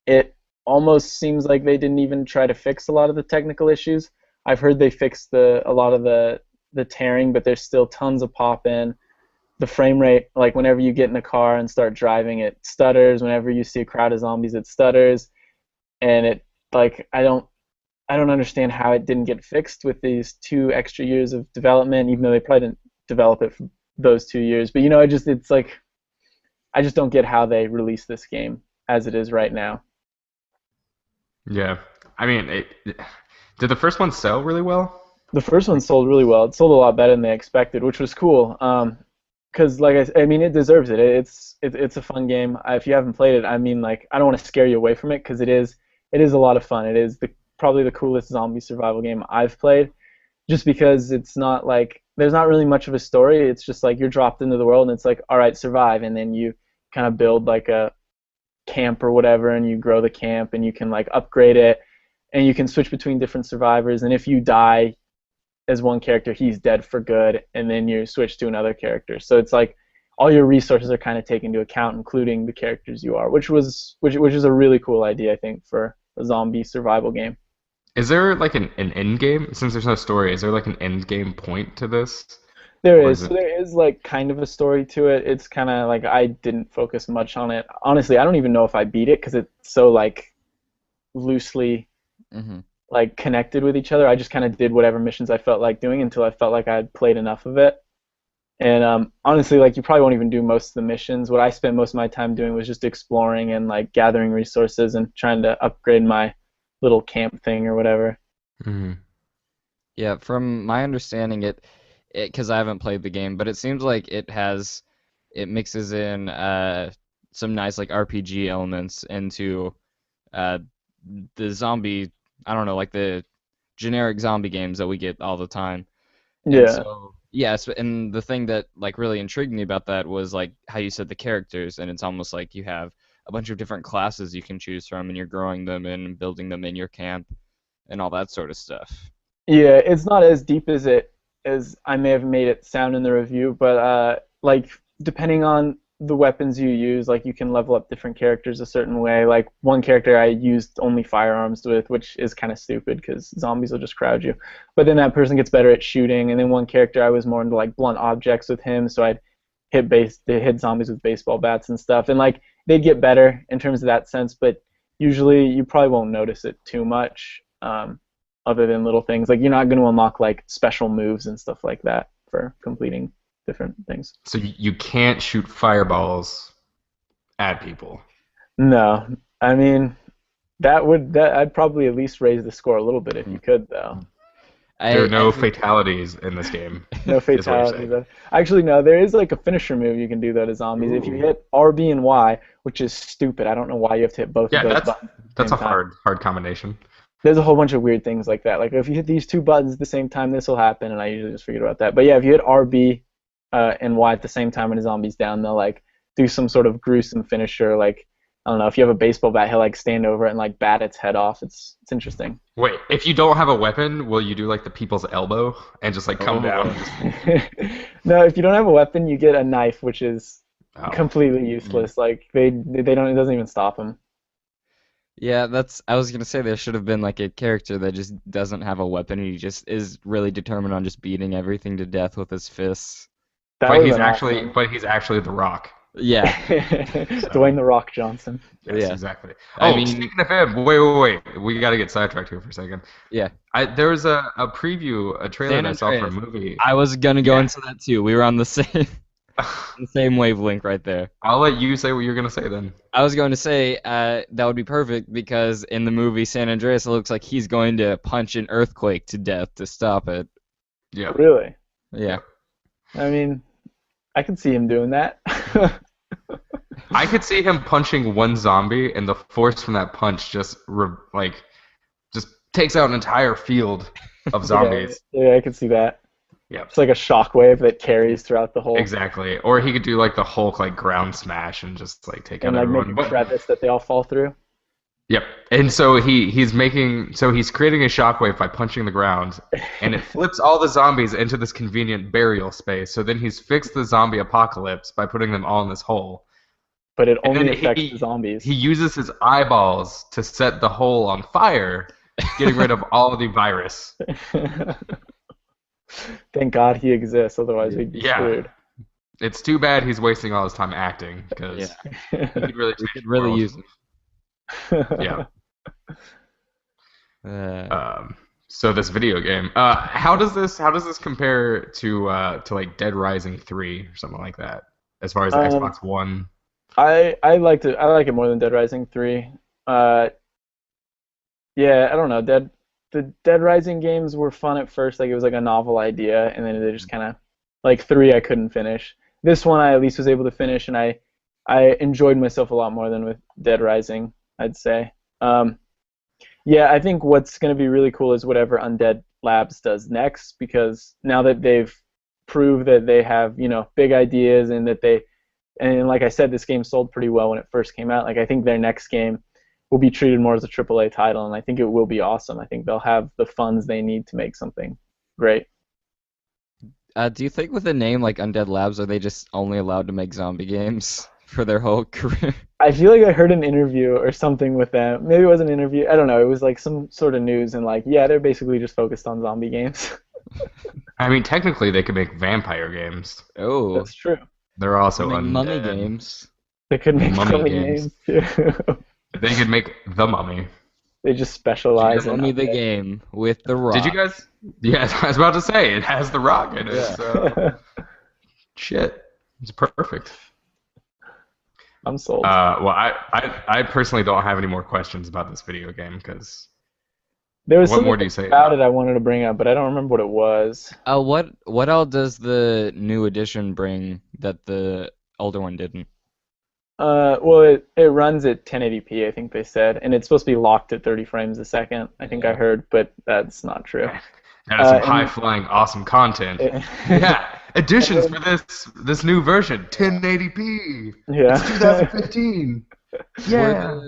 [SPEAKER 4] it almost seems like they didn't even try to fix a lot of the technical issues. I've heard they fixed a lot of the tearing, but there's still tons of pop in. The frame rate, like whenever you get in a car and start driving, it stutters. Whenever you see a crowd of zombies, it stutters. And it, like, I don't understand how it didn't get fixed with these 2 extra years of development, even though they probably didn't develop it for those 2 years. But it's like, I just don't get how they release this game as it is right now.
[SPEAKER 2] Yeah. I mean, did the first one sell really well?
[SPEAKER 4] The first one sold really well. It sold a lot better than they expected, which was cool. Because like I mean, it deserves it. It's a fun game. If you haven't played it, I mean, like I don't want to scare you away from it because it is a lot of fun. It is probably the coolest zombie survival game I've played, just because it's not like there's not really much of a story. It's just like you're dropped into the world and it's like, all right, survive, and then you kind of build like a camp or whatever, and you grow the camp and you can like upgrade it, and you can switch between different survivors, and if you die as one character, he's dead for good, and then you switch to another character. So it's like all your resources are kind of taken into account, including the characters you are, which is a really cool idea, I think, for a zombie survival game.
[SPEAKER 2] Is there like an end game? Since there's no story, is there like an end game point to this?
[SPEAKER 4] There
[SPEAKER 2] Or
[SPEAKER 4] is.
[SPEAKER 2] is
[SPEAKER 4] So there is like kind of a story to it. It's kind of like I didn't focus much on it. Honestly, I don't even know if I beat it because it's so like loosely like connected with each other. I just kind of did whatever missions I felt like doing until I felt like I had played enough of it. And honestly, like you probably won't even do most of the missions. What I spent most of my time doing was just exploring and like gathering resources and trying to upgrade my little camp thing or whatever.
[SPEAKER 2] Mm-hmm.
[SPEAKER 1] Yeah, from my understanding, it because I haven't played the game, but it seems like it mixes in some nice like RPG elements into uh the zombie, I don't know, like the generic zombie games that we get all the time. And
[SPEAKER 4] Yeah.
[SPEAKER 1] so, yes, and the thing that like really intrigued me about that was like how you said the characters, and it's almost like you have a bunch of different classes you can choose from, and you're growing them and building them in your camp and all that sort of stuff.
[SPEAKER 4] Yeah, it's not as deep as I may have made it sound in the review, but like depending on the weapons you use, like you can level up different characters a certain way. Like one character I used only firearms with, which is kind of stupid because zombies will just crowd you. But then that person gets better at shooting, and then one character I was more into like blunt objects with him, so I'd they hit zombies with baseball bats and stuff, and like they'd get better in terms of that sense, but usually you probably won't notice it too much. Other than little things. Like you're not going to unlock like special moves and stuff like that for completing different things.
[SPEAKER 2] So you can't shoot fireballs at people.
[SPEAKER 4] No, I mean that I'd probably at least raise the score a little bit if you could though.
[SPEAKER 2] There are no fatalities in this game.
[SPEAKER 4] No fatalities. Actually, no. There is like a finisher move you can do though to zombies. If you hit RB and Y, which is stupid. I don't know why you have to hit both of those buttons.
[SPEAKER 2] That's a hard combination.
[SPEAKER 4] There's a whole bunch of weird things like that. Like if you hit these two buttons at the same time, this will happen, and I usually just forget about that. But yeah, if you hit RB and Y at the same time when a zombie's down, they'll like do some sort of gruesome finisher. Like I don't know, if you have a baseball bat, he'll like stand over it and like bat its head off. It's interesting.
[SPEAKER 2] Wait, if you don't have a weapon, will you do like the people's elbow and just like come down?
[SPEAKER 4] No, if you don't have a weapon, you get a knife, which is completely useless. Like they don't. It doesn't even stop them.
[SPEAKER 1] Yeah, I was gonna say there should have been like a character that just doesn't have a weapon. He just is really determined on just beating everything to death with his fists.
[SPEAKER 2] But he's actually The Rock.
[SPEAKER 1] Yeah.
[SPEAKER 4] Dwayne The Rock Johnson.
[SPEAKER 2] Yes,
[SPEAKER 1] Yeah.
[SPEAKER 2] exactly.
[SPEAKER 1] I
[SPEAKER 2] Oh,
[SPEAKER 1] mean-
[SPEAKER 2] speaking of him, wait. We got to get sidetracked here for a second.
[SPEAKER 1] Yeah.
[SPEAKER 2] There was a preview, a trailer
[SPEAKER 1] San
[SPEAKER 2] that I saw for a
[SPEAKER 1] Andreas.
[SPEAKER 2] movie.
[SPEAKER 1] I was gonna go into that too. We were on the same wavelength right there.
[SPEAKER 2] I'll let you say what you're going to say then.
[SPEAKER 1] I was going to say that would be perfect because in the movie San Andreas, it looks like he's going to punch an earthquake to death to stop it.
[SPEAKER 2] Yeah.
[SPEAKER 4] Really?
[SPEAKER 1] Yeah.
[SPEAKER 4] I mean, I could see him doing that.
[SPEAKER 2] I could see him punching one zombie, and the force from that punch just takes out an entire field of zombies.
[SPEAKER 4] Yeah, I could see that.
[SPEAKER 2] Yeah.
[SPEAKER 4] It's like a shockwave that carries throughout the whole.
[SPEAKER 2] Exactly. Or he could do like the Hulk like ground smash and just like take out
[SPEAKER 4] And like
[SPEAKER 2] everyone.
[SPEAKER 4] make a crevice that they all fall through.
[SPEAKER 2] Yep. And so he's creating a shockwave by punching the ground, and it flips all the zombies into this convenient burial space. So then he's fixed the zombie apocalypse by putting them all in this hole.
[SPEAKER 4] But it
[SPEAKER 2] And
[SPEAKER 4] only
[SPEAKER 2] then
[SPEAKER 4] affects the zombies.
[SPEAKER 2] He uses his eyeballs to set the hole on fire, getting rid of all of the virus.
[SPEAKER 4] Thank God he exists, otherwise we'd be
[SPEAKER 2] Yeah.
[SPEAKER 4] screwed.
[SPEAKER 2] It's too bad he's wasting all his time acting because he could really
[SPEAKER 1] We
[SPEAKER 2] change
[SPEAKER 1] could
[SPEAKER 2] the
[SPEAKER 1] really
[SPEAKER 2] world.
[SPEAKER 1] use him.
[SPEAKER 2] Yeah.
[SPEAKER 1] Uh,
[SPEAKER 2] So this video game, how does this compare to like Dead Rising 3 or something like that, as far as the Xbox One?
[SPEAKER 4] I like it more than Dead Rising 3. Yeah, I don't know. The Dead Rising games were fun at first, like it was like a novel idea, and then they just kind of like 3 I couldn't finish. This one I at least was able to finish, and I enjoyed myself a lot more than with Dead Rising, I'd say. Yeah, I think what's going to be really cool is whatever Undead Labs does next, because now that they've proved that they have, big ideas and and like I said, this game sold pretty well when it first came out. Like I think their next game will be treated more as a AAA title, and I think it will be awesome. I think they'll have the funds they need to make something great.
[SPEAKER 1] do you think with a name like Undead Labs, are they just only allowed to make zombie games for their whole career?
[SPEAKER 4] I feel like I heard an interview or something with them. Maybe it was an interview. I don't know. It was like some sort of news, and like, yeah, they're basically just focused on zombie games.
[SPEAKER 2] I mean, technically they could make vampire games.
[SPEAKER 1] Oh,
[SPEAKER 4] That's true.
[SPEAKER 2] They're also
[SPEAKER 1] make mummy
[SPEAKER 2] undead.
[SPEAKER 1] games.
[SPEAKER 4] They could make
[SPEAKER 2] Mummy
[SPEAKER 4] mummy
[SPEAKER 2] games.
[SPEAKER 4] games.
[SPEAKER 2] They could make The Mummy.
[SPEAKER 4] They just specialize
[SPEAKER 1] Show
[SPEAKER 4] in
[SPEAKER 1] me the
[SPEAKER 4] updates.
[SPEAKER 1] game with the Rock.
[SPEAKER 2] Did you guys? Yeah, I was about to say it has the Rock in it.
[SPEAKER 1] Yeah.
[SPEAKER 2] So shit, it's perfect.
[SPEAKER 4] I'm sold.
[SPEAKER 2] Well, I personally don't have any more questions about this video game because
[SPEAKER 4] There was
[SPEAKER 2] what
[SPEAKER 4] something
[SPEAKER 2] more do you say
[SPEAKER 4] about it I wanted to bring up, but I don't remember what it was.
[SPEAKER 1] What all does the new edition bring that the older one didn't?
[SPEAKER 4] Well, it runs at 1080p, I think they said, and it's supposed to be locked at 30 frames a second, I think I heard, but that's not true.
[SPEAKER 2] That is some
[SPEAKER 4] and-
[SPEAKER 2] high-flying, awesome content. Yeah, additions for this new version, 1080p.
[SPEAKER 4] Yeah.
[SPEAKER 2] It's 2015. Yeah.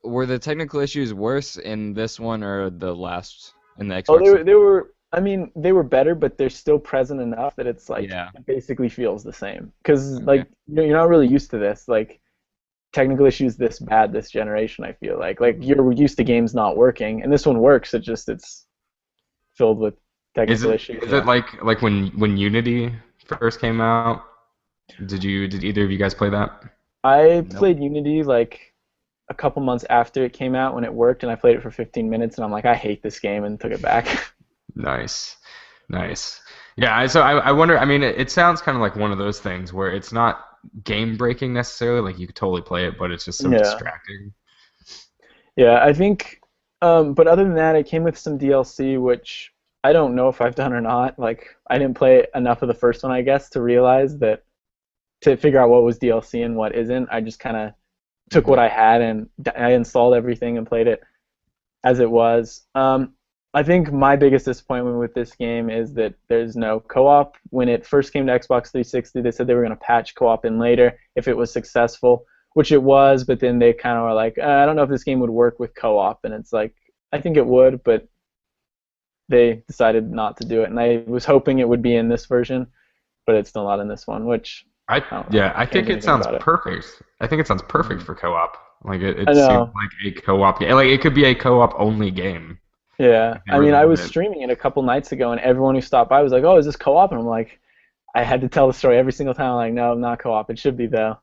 [SPEAKER 1] Were the technical issues worse in this one or the last in the Xbox?
[SPEAKER 4] Oh, they were. I mean, they were better, but they're still present enough that it's like it basically feels the same. Because like you're not really used to this. Like technical issues this bad this generation. I feel like you're used to games not working, and this one works. It's filled with technical issues.
[SPEAKER 2] Is it like when Unity first came out? Did either of you guys play that?
[SPEAKER 4] I played Unity like a couple months after it came out when it worked, and I played it for 15 minutes, and I'm like, I hate this game, and took it back.
[SPEAKER 2] Nice. Yeah, so I wonder, I mean, it sounds kind of like one of those things where it's not game-breaking necessarily, like you could totally play it, but it's just so distracting.
[SPEAKER 4] Yeah, I think, but other than that, it came with some DLC, which I don't know if I've done or not. Like, I didn't play enough of the first one, I guess, to realize that, to figure out what was DLC and what isn't. I just kind of took what I had and I installed everything and played it as it was. I think my biggest disappointment with this game is that there's no co-op. When it first came to Xbox 360, they said they were going to patch co-op in later if it was successful, which it was, but then they kind of were like, I don't know if this game would work with co-op, and it's like, I think it would, but they decided not to do it, and I was hoping it would be in this version, but it's still not in this one, which
[SPEAKER 2] I think it sounds perfect. I think it sounds perfect for co-op. Like it seems like a co-op game. Like it could be a co-op only game.
[SPEAKER 4] Yeah, I mean, I was streaming it a couple nights ago, and everyone who stopped by was like, "Oh, is this co-op?" And I'm like, I had to tell the story every single time. I'm like, no, not co-op. It should be though.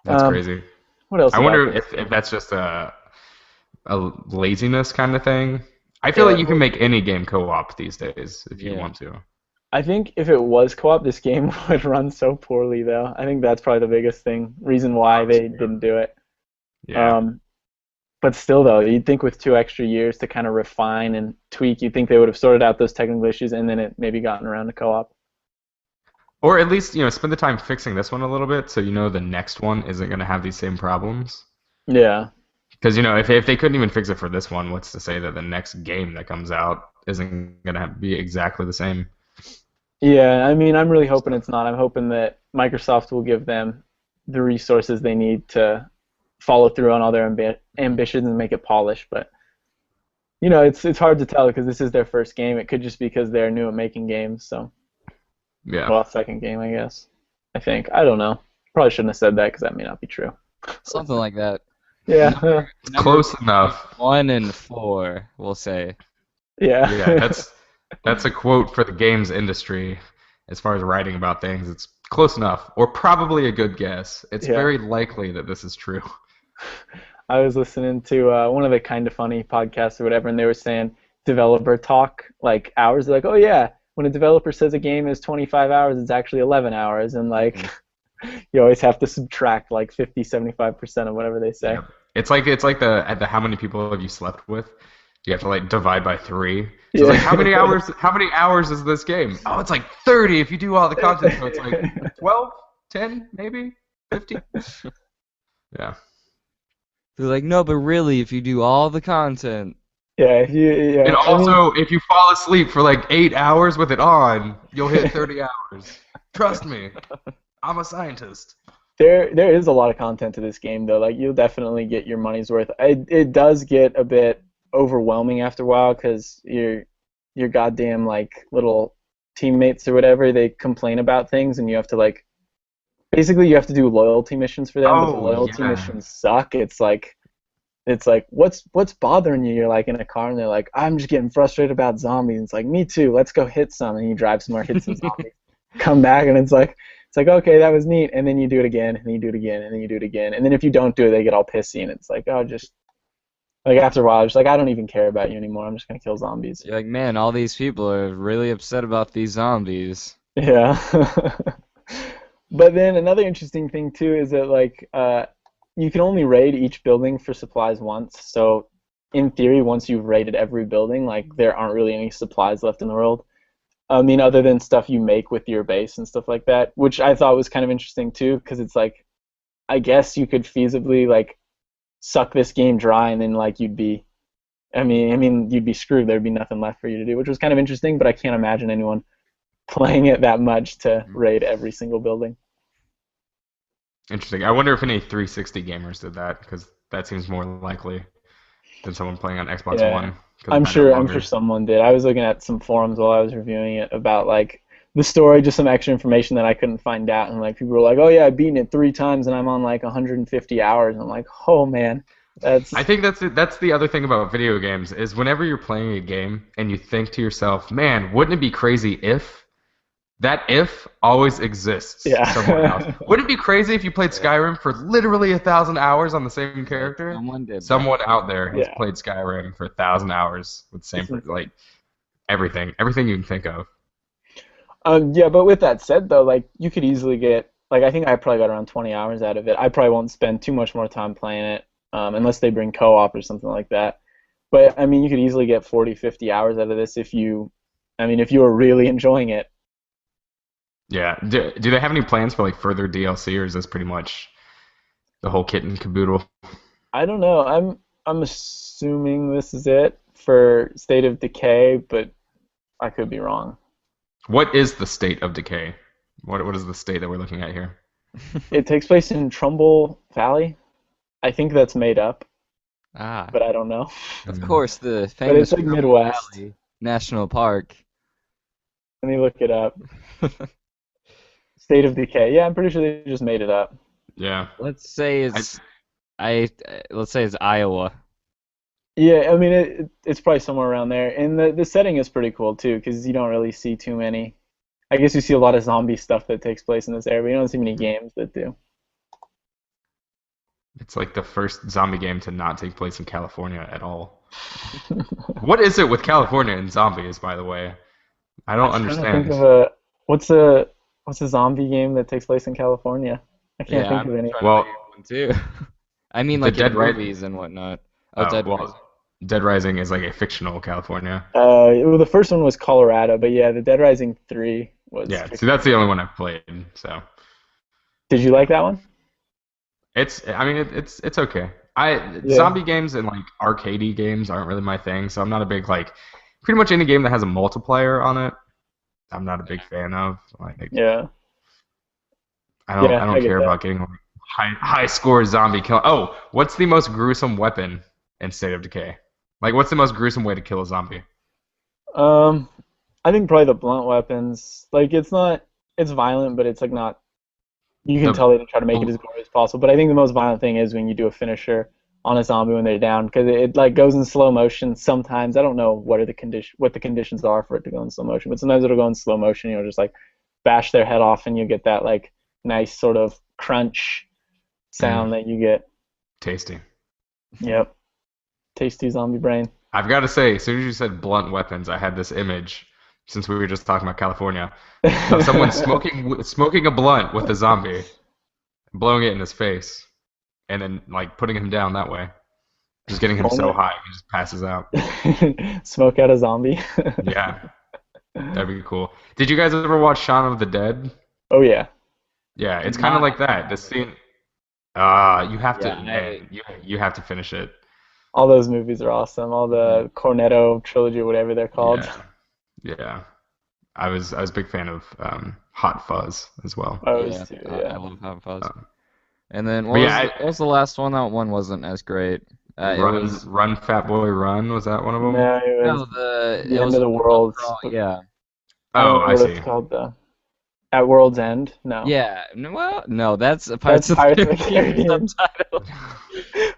[SPEAKER 2] That's crazy.
[SPEAKER 4] What else?
[SPEAKER 2] I wonder if that's just a laziness kind of thing. I feel like you can make any game co-op these days if you want to.
[SPEAKER 4] I think if it was co-op, this game would run so poorly, though. I think that's probably the biggest reason why they didn't do it.
[SPEAKER 2] Yeah.
[SPEAKER 4] But still, though, you'd think with 2 extra years to kind of refine and tweak, you'd think they would have sorted out those technical issues and then it maybe gotten around to co-op.
[SPEAKER 2] Or at least, spend the time fixing this one a little bit so the next one isn't going to have these same problems.
[SPEAKER 4] Yeah.
[SPEAKER 2] Because, if they couldn't even fix it for this one, what's to say that the next game that comes out isn't going to be exactly the same?
[SPEAKER 4] Yeah, I mean, I'm really hoping it's not. I'm hoping that Microsoft will give them the resources they need to follow through on all their ambitions and make it polished. But, it's hard to tell because this is their first game. It could just be because they're new at making games. So,
[SPEAKER 2] yeah.
[SPEAKER 4] Well, second game, I guess. I think. I don't know. Probably shouldn't have said that because that may not be true.
[SPEAKER 1] Something like that.
[SPEAKER 4] Yeah.
[SPEAKER 2] It's close enough.
[SPEAKER 1] 1 and 4, we'll say.
[SPEAKER 4] Yeah.
[SPEAKER 2] Yeah, that's a quote for the games industry as far as writing about things. It's close enough, or probably a good guess. It's very likely that this is true.
[SPEAKER 4] I was listening to one of the Kind of Funny podcasts or whatever, and they were saying developer talk, like hours. They're like, oh yeah, when a developer says a game is 25 hours, it's actually 11 hours, and like you always have to subtract like 50, 75% of whatever they say.
[SPEAKER 2] Yeah. It's like the how many people have you slept with? You have to like divide by 3. So it's like how many hours is this game? Oh, it's like 30 if you do all the content. So it's like 12, 10, maybe 50. Yeah.
[SPEAKER 1] They're like, no, but really, if you do all the content.
[SPEAKER 4] Yeah.
[SPEAKER 2] And also, if you fall asleep for like 8 hours with it on, you'll hit 30 hours. Trust me, I'm a scientist.
[SPEAKER 4] There is a lot of content to this game, though. Like, you'll definitely get your money's worth. It does get a bit overwhelming after a while because your goddamn like little teammates or whatever, they complain about things, and you have to like basically you have to do loyalty missions for them. But the loyalty missions suck. It's like what's bothering you? You're like in a car and they're like, I'm just getting frustrated about zombies. And it's like, me too, let's go hit some. And you drive somewhere, hit some zombies, come back, and it's like okay, that was neat. And then you do it again, and then you do it again, and then you do it again, and then if you don't do it, they get all pissy, and it's like, oh, just Like after a while, I was like, I don't even care about you anymore. I'm just gonna kill zombies.
[SPEAKER 1] You're like, man, all these people are really upset about these zombies.
[SPEAKER 4] Yeah. But then another interesting thing too is that like you can only raid each building for supplies once. So in theory, once you've raided every building, like there aren't really any supplies left in the world. I mean, other than stuff you make with your base and stuff like that, which I thought was kind of interesting too, because it's like, I guess you could feasibly like suck this game dry and then like you'd be, you'd be screwed. There'd be nothing left for you to do, which was kind of interesting. But I can't imagine anyone playing it that much to raid every single building.
[SPEAKER 2] Interesting. I wonder if any 360 gamers did that, because that seems more likely than someone playing on Xbox
[SPEAKER 4] Yeah.
[SPEAKER 2] One. 'cause
[SPEAKER 4] I'm
[SPEAKER 2] it might
[SPEAKER 4] sure
[SPEAKER 2] no
[SPEAKER 4] I'm
[SPEAKER 2] longer-
[SPEAKER 4] sure someone did. I was looking at some forums while I was reviewing it about like the story, just some extra information that I couldn't find out, and like people were like, "Oh yeah, I've beaten it 3 times and I'm on like 150 hours." And I'm like, "Oh man, that's
[SPEAKER 2] I think that's the other thing about video games is whenever you're playing a game and you think to yourself, man, wouldn't it be crazy if that if always exists
[SPEAKER 4] Yeah.
[SPEAKER 2] somewhere else? Wouldn't it be crazy if you played Skyrim for literally 1,000 hours on the same character?
[SPEAKER 1] Someone did.
[SPEAKER 2] Someone out there has
[SPEAKER 4] Yeah.
[SPEAKER 2] played Skyrim for 1,000 hours with the same
[SPEAKER 4] It's
[SPEAKER 2] like everything you can think of.
[SPEAKER 4] Yeah, but with that said though, like you could easily get like I think I probably got around 20 hours out of it. I probably won't spend too much more time playing it unless they bring co-op or something like that. But I mean, you could easily get 40, 50 hours out of this if you were really enjoying it.
[SPEAKER 2] Yeah. Do they have any plans for like further DLC, or is this pretty much the whole kit and caboodle?
[SPEAKER 4] I don't know. I'm assuming this is it for State of Decay, but I could be wrong.
[SPEAKER 2] What is the State of Decay? What is the state that we're looking at here?
[SPEAKER 4] It takes place in Trumbull Valley. I think that's made up,
[SPEAKER 1] Ah,
[SPEAKER 4] but I don't know.
[SPEAKER 1] of course, the
[SPEAKER 4] But
[SPEAKER 1] famous
[SPEAKER 4] it's like
[SPEAKER 1] Trumbull
[SPEAKER 4] Midwest.
[SPEAKER 1] Valley National Park.
[SPEAKER 4] Let me look it up. State of Decay. Yeah, I'm pretty sure they just made it up.
[SPEAKER 2] Yeah.
[SPEAKER 1] Let's say let's say it's Iowa.
[SPEAKER 4] Yeah, I mean it's probably somewhere around there, and the setting is pretty cool too, because you don't really see too many. I guess you see a lot of zombie stuff that takes place in this area, but you don't see many games that do.
[SPEAKER 2] It's like the first zombie game to not take place in California at all. What is it with California and zombies, by the way? I don't
[SPEAKER 4] I'm trying to
[SPEAKER 2] understand.
[SPEAKER 4] think of what's a zombie game that takes place in California? I can't think
[SPEAKER 1] I'm
[SPEAKER 4] of any.
[SPEAKER 1] trying to
[SPEAKER 2] Well,
[SPEAKER 1] think of one too. I mean,
[SPEAKER 2] The
[SPEAKER 1] like in
[SPEAKER 2] Dead Ri-
[SPEAKER 1] movies and whatnot. Oh, Dead
[SPEAKER 2] well,
[SPEAKER 1] Rising.
[SPEAKER 2] Dead Rising is like a fictional California.
[SPEAKER 4] Well, the first one was Colorado, but yeah, the Dead Rising 3 was.
[SPEAKER 2] Yeah, see, that's the only one I've played. So
[SPEAKER 4] Did you like that one?
[SPEAKER 2] it's okay.
[SPEAKER 4] Yeah.
[SPEAKER 2] Zombie games and like arcadey games aren't really my thing. So I'm not a big like pretty much any game that has a multiplayer on it. I'm not a big fan of. Like
[SPEAKER 4] Yeah.
[SPEAKER 2] I don't
[SPEAKER 4] Yeah, I get
[SPEAKER 2] care
[SPEAKER 4] that.
[SPEAKER 2] about getting like, high score zombie kill. Oh, what's the most gruesome weapon in State of Decay? Like, what's the most gruesome way to kill a zombie?
[SPEAKER 4] I think probably the blunt weapons. Like it's violent, but it's like not. You can
[SPEAKER 2] The-
[SPEAKER 4] tell they didn't try to make it as gory as possible. But I think the most violent thing is when you do a finisher on a zombie when they're down, because it like goes in slow motion. Sometimes I don't know what the conditions are for it to go in slow motion, but sometimes it'll go in slow motion. You know, just like bash their head off, and you get that like nice sort of crunch sound that you get.
[SPEAKER 2] Tasty.
[SPEAKER 4] Yep, tasty zombie brain.
[SPEAKER 2] I've got to say, as soon as you said blunt weapons, I had this image, since we were just talking about California, of someone smoking a blunt with a zombie, blowing it in his face, and then like putting him down that way. Just getting him so high he just passes out.
[SPEAKER 4] Smoke out a zombie.
[SPEAKER 2] Yeah. That'd be cool. Did you guys ever watch Shaun of the Dead?
[SPEAKER 4] Oh yeah.
[SPEAKER 2] Yeah, it's kind of like that. The scene. You have to.
[SPEAKER 1] Yeah,
[SPEAKER 2] Man, you have to finish it.
[SPEAKER 4] All those movies are awesome. All the Cornetto trilogy, whatever they're called.
[SPEAKER 2] Yeah. I was a big fan of Hot Fuzz as well.
[SPEAKER 4] Those two,
[SPEAKER 1] I
[SPEAKER 4] yeah.
[SPEAKER 1] love Hot Fuzz. And then
[SPEAKER 2] But yeah,
[SPEAKER 1] what was the last one? That one wasn't as great. It
[SPEAKER 2] Run Fat Boy Run, was that one of them?
[SPEAKER 4] No, it
[SPEAKER 1] no,
[SPEAKER 4] was
[SPEAKER 1] the
[SPEAKER 4] the
[SPEAKER 1] it
[SPEAKER 4] end
[SPEAKER 1] was
[SPEAKER 4] of the world.
[SPEAKER 1] yeah.
[SPEAKER 4] I don't
[SPEAKER 2] Oh,
[SPEAKER 4] know
[SPEAKER 2] I
[SPEAKER 4] what
[SPEAKER 2] see.
[SPEAKER 4] it's called though. At World's End? No.
[SPEAKER 1] Yeah. Well, no, that's Pirates of
[SPEAKER 4] Pirates
[SPEAKER 1] the
[SPEAKER 4] of the
[SPEAKER 1] Caribbean
[SPEAKER 4] Caribbean.
[SPEAKER 1] subtitle.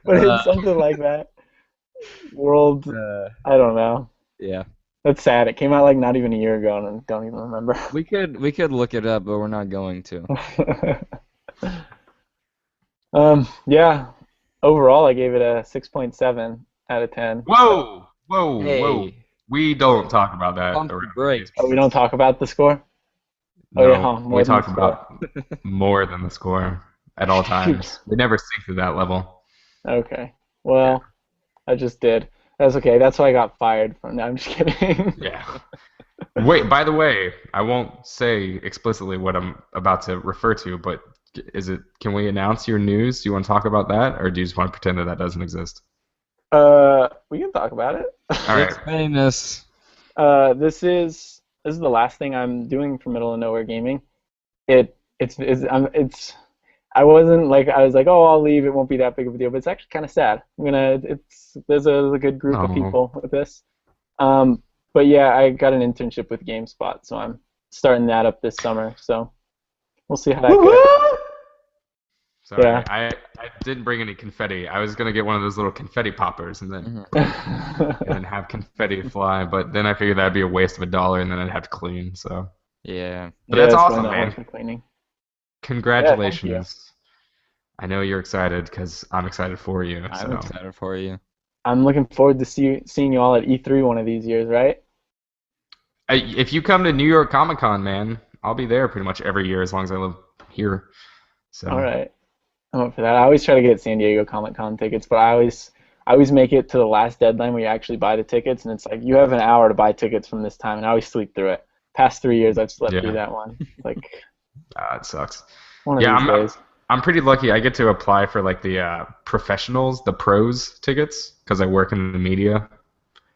[SPEAKER 4] But it's something like that. World. I don't know.
[SPEAKER 1] Yeah.
[SPEAKER 4] That's sad. It came out like not even a year ago, and I don't even remember.
[SPEAKER 1] We could look it up, but we're not going to.
[SPEAKER 4] Yeah. Overall, I gave it a 6.7. out of 10.
[SPEAKER 2] Whoa, whoa,
[SPEAKER 1] Hey.
[SPEAKER 2] whoa! We don't talk about that.
[SPEAKER 1] Pump the
[SPEAKER 2] around
[SPEAKER 1] brakes.
[SPEAKER 2] here.
[SPEAKER 4] Oh, we don't talk about the score?
[SPEAKER 2] No,
[SPEAKER 4] Oh, yeah, more
[SPEAKER 2] we
[SPEAKER 4] than the
[SPEAKER 2] talk about more than the score at all times. We never sink to that level.
[SPEAKER 4] Okay. Well, I just did. That's okay. That's why I got fired from. No, I'm just kidding.
[SPEAKER 2] Yeah. Wait, by the way, I won't say explicitly what I'm about to refer to, but can we announce your news? Do you want to talk about that, or do you just want to pretend that doesn't exist?
[SPEAKER 4] We can talk about it.
[SPEAKER 2] All right.
[SPEAKER 1] It's famous.
[SPEAKER 4] This is the last thing I'm doing for Middle of Nowhere Gaming. It's I wasn't like I was like, oh, I'll leave. It won't be that big of a deal, but it's actually kind of sad. There's a good group of
[SPEAKER 2] Aw.
[SPEAKER 4] people with this. But yeah, I got an internship with GameSpot, so I'm starting that up this summer. So we'll see how that goes.
[SPEAKER 2] Sorry,
[SPEAKER 4] Yeah.
[SPEAKER 2] I didn't bring any confetti. I was gonna get one of those little confetti poppers and then have confetti fly, but then I figured that'd be a waste of $1, and then I'd have to clean. So,
[SPEAKER 1] Yeah.
[SPEAKER 2] but that's
[SPEAKER 4] it's really
[SPEAKER 2] awesome,
[SPEAKER 4] not
[SPEAKER 2] man.
[SPEAKER 4] much for cleaning.
[SPEAKER 2] Congratulations. I know you're excited because I'm excited for you.
[SPEAKER 1] I'm
[SPEAKER 2] So.
[SPEAKER 1] excited for you.
[SPEAKER 4] I'm looking forward to seeing you all at E3 one of these years, right?
[SPEAKER 2] If you come to New York Comic Con, man, I'll be there pretty much every year as long as I live here. So.
[SPEAKER 4] All right. I'm up for that. I always try to get San Diego Comic Con tickets, but I always make it to the last deadline where you actually buy the tickets, and it's like you have an hour to buy tickets from this time, and I always sleep through it. Past 3 years, I've slept through that one. It's like
[SPEAKER 2] It sucks.
[SPEAKER 4] one of these days.
[SPEAKER 2] I'm pretty lucky. I get to apply for like the professionals, the pros tickets, because I work in the media.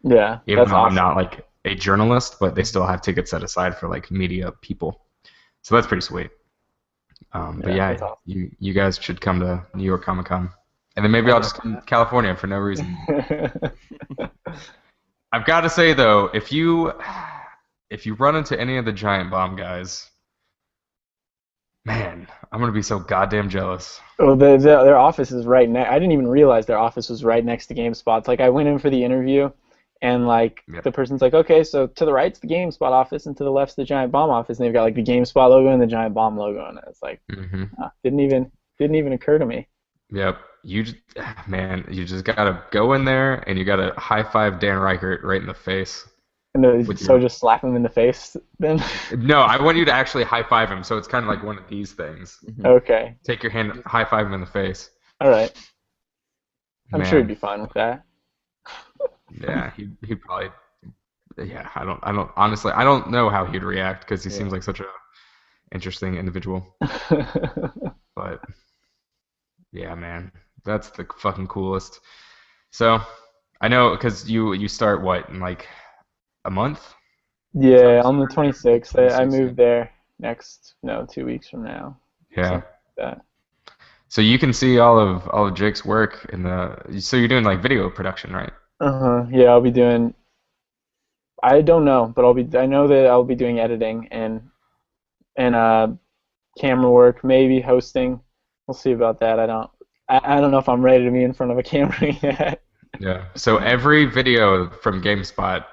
[SPEAKER 4] Yeah,
[SPEAKER 2] Even
[SPEAKER 4] that's
[SPEAKER 2] though
[SPEAKER 4] awesome.
[SPEAKER 2] I'm not like a journalist, but they still have tickets set aside for like media people. So that's pretty sweet. But yeah,
[SPEAKER 4] that's awesome.
[SPEAKER 2] you guys should come to New York Comic Con, and then maybe I'll just come to California for no reason. I've got to say though, if you run into any of the Giant Bomb guys, man, I'm gonna be so goddamn jealous.
[SPEAKER 4] Well, their office is right next. I didn't even realize their office was right next to GameSpot. Like I went in for the interview, and like the person's like, okay, so to the right's the GameSpot office, and to the left's the Giant Bomb office, and they've got like the GameSpot logo and the Giant Bomb logo on it. It's like, didn't even occur to me.
[SPEAKER 2] Yep. You just gotta go in there and you gotta high five Dan Reichert right in the face.
[SPEAKER 4] And just slap him in the face then?
[SPEAKER 2] No, I want you to actually high five him, so it's kind of like one of these things.
[SPEAKER 4] Okay.
[SPEAKER 2] Take your hand, high five him in the face.
[SPEAKER 4] All right. I'm
[SPEAKER 2] Man.
[SPEAKER 4] sure he'd be fine with that.
[SPEAKER 2] Yeah, he'd probably. Yeah, I don't honestly, I don't know how he'd react because he seems like such a interesting individual. But yeah, man, that's the fucking coolest. So I know because you start what in like a month?
[SPEAKER 4] Yeah, on the 26th. I
[SPEAKER 2] 26th,
[SPEAKER 4] moved there 2 weeks from now.
[SPEAKER 2] Yeah.
[SPEAKER 4] Something like that.
[SPEAKER 2] So you can see all of Jake's work in the. So you're doing like video production, right?
[SPEAKER 4] Yeah, I'll be doing. I don't know, but I know that I'll be doing editing and camera work, maybe hosting. We'll see about that. I don't know if I'm ready to be in front of a camera yet.
[SPEAKER 2] Yeah. So every video from GameSpot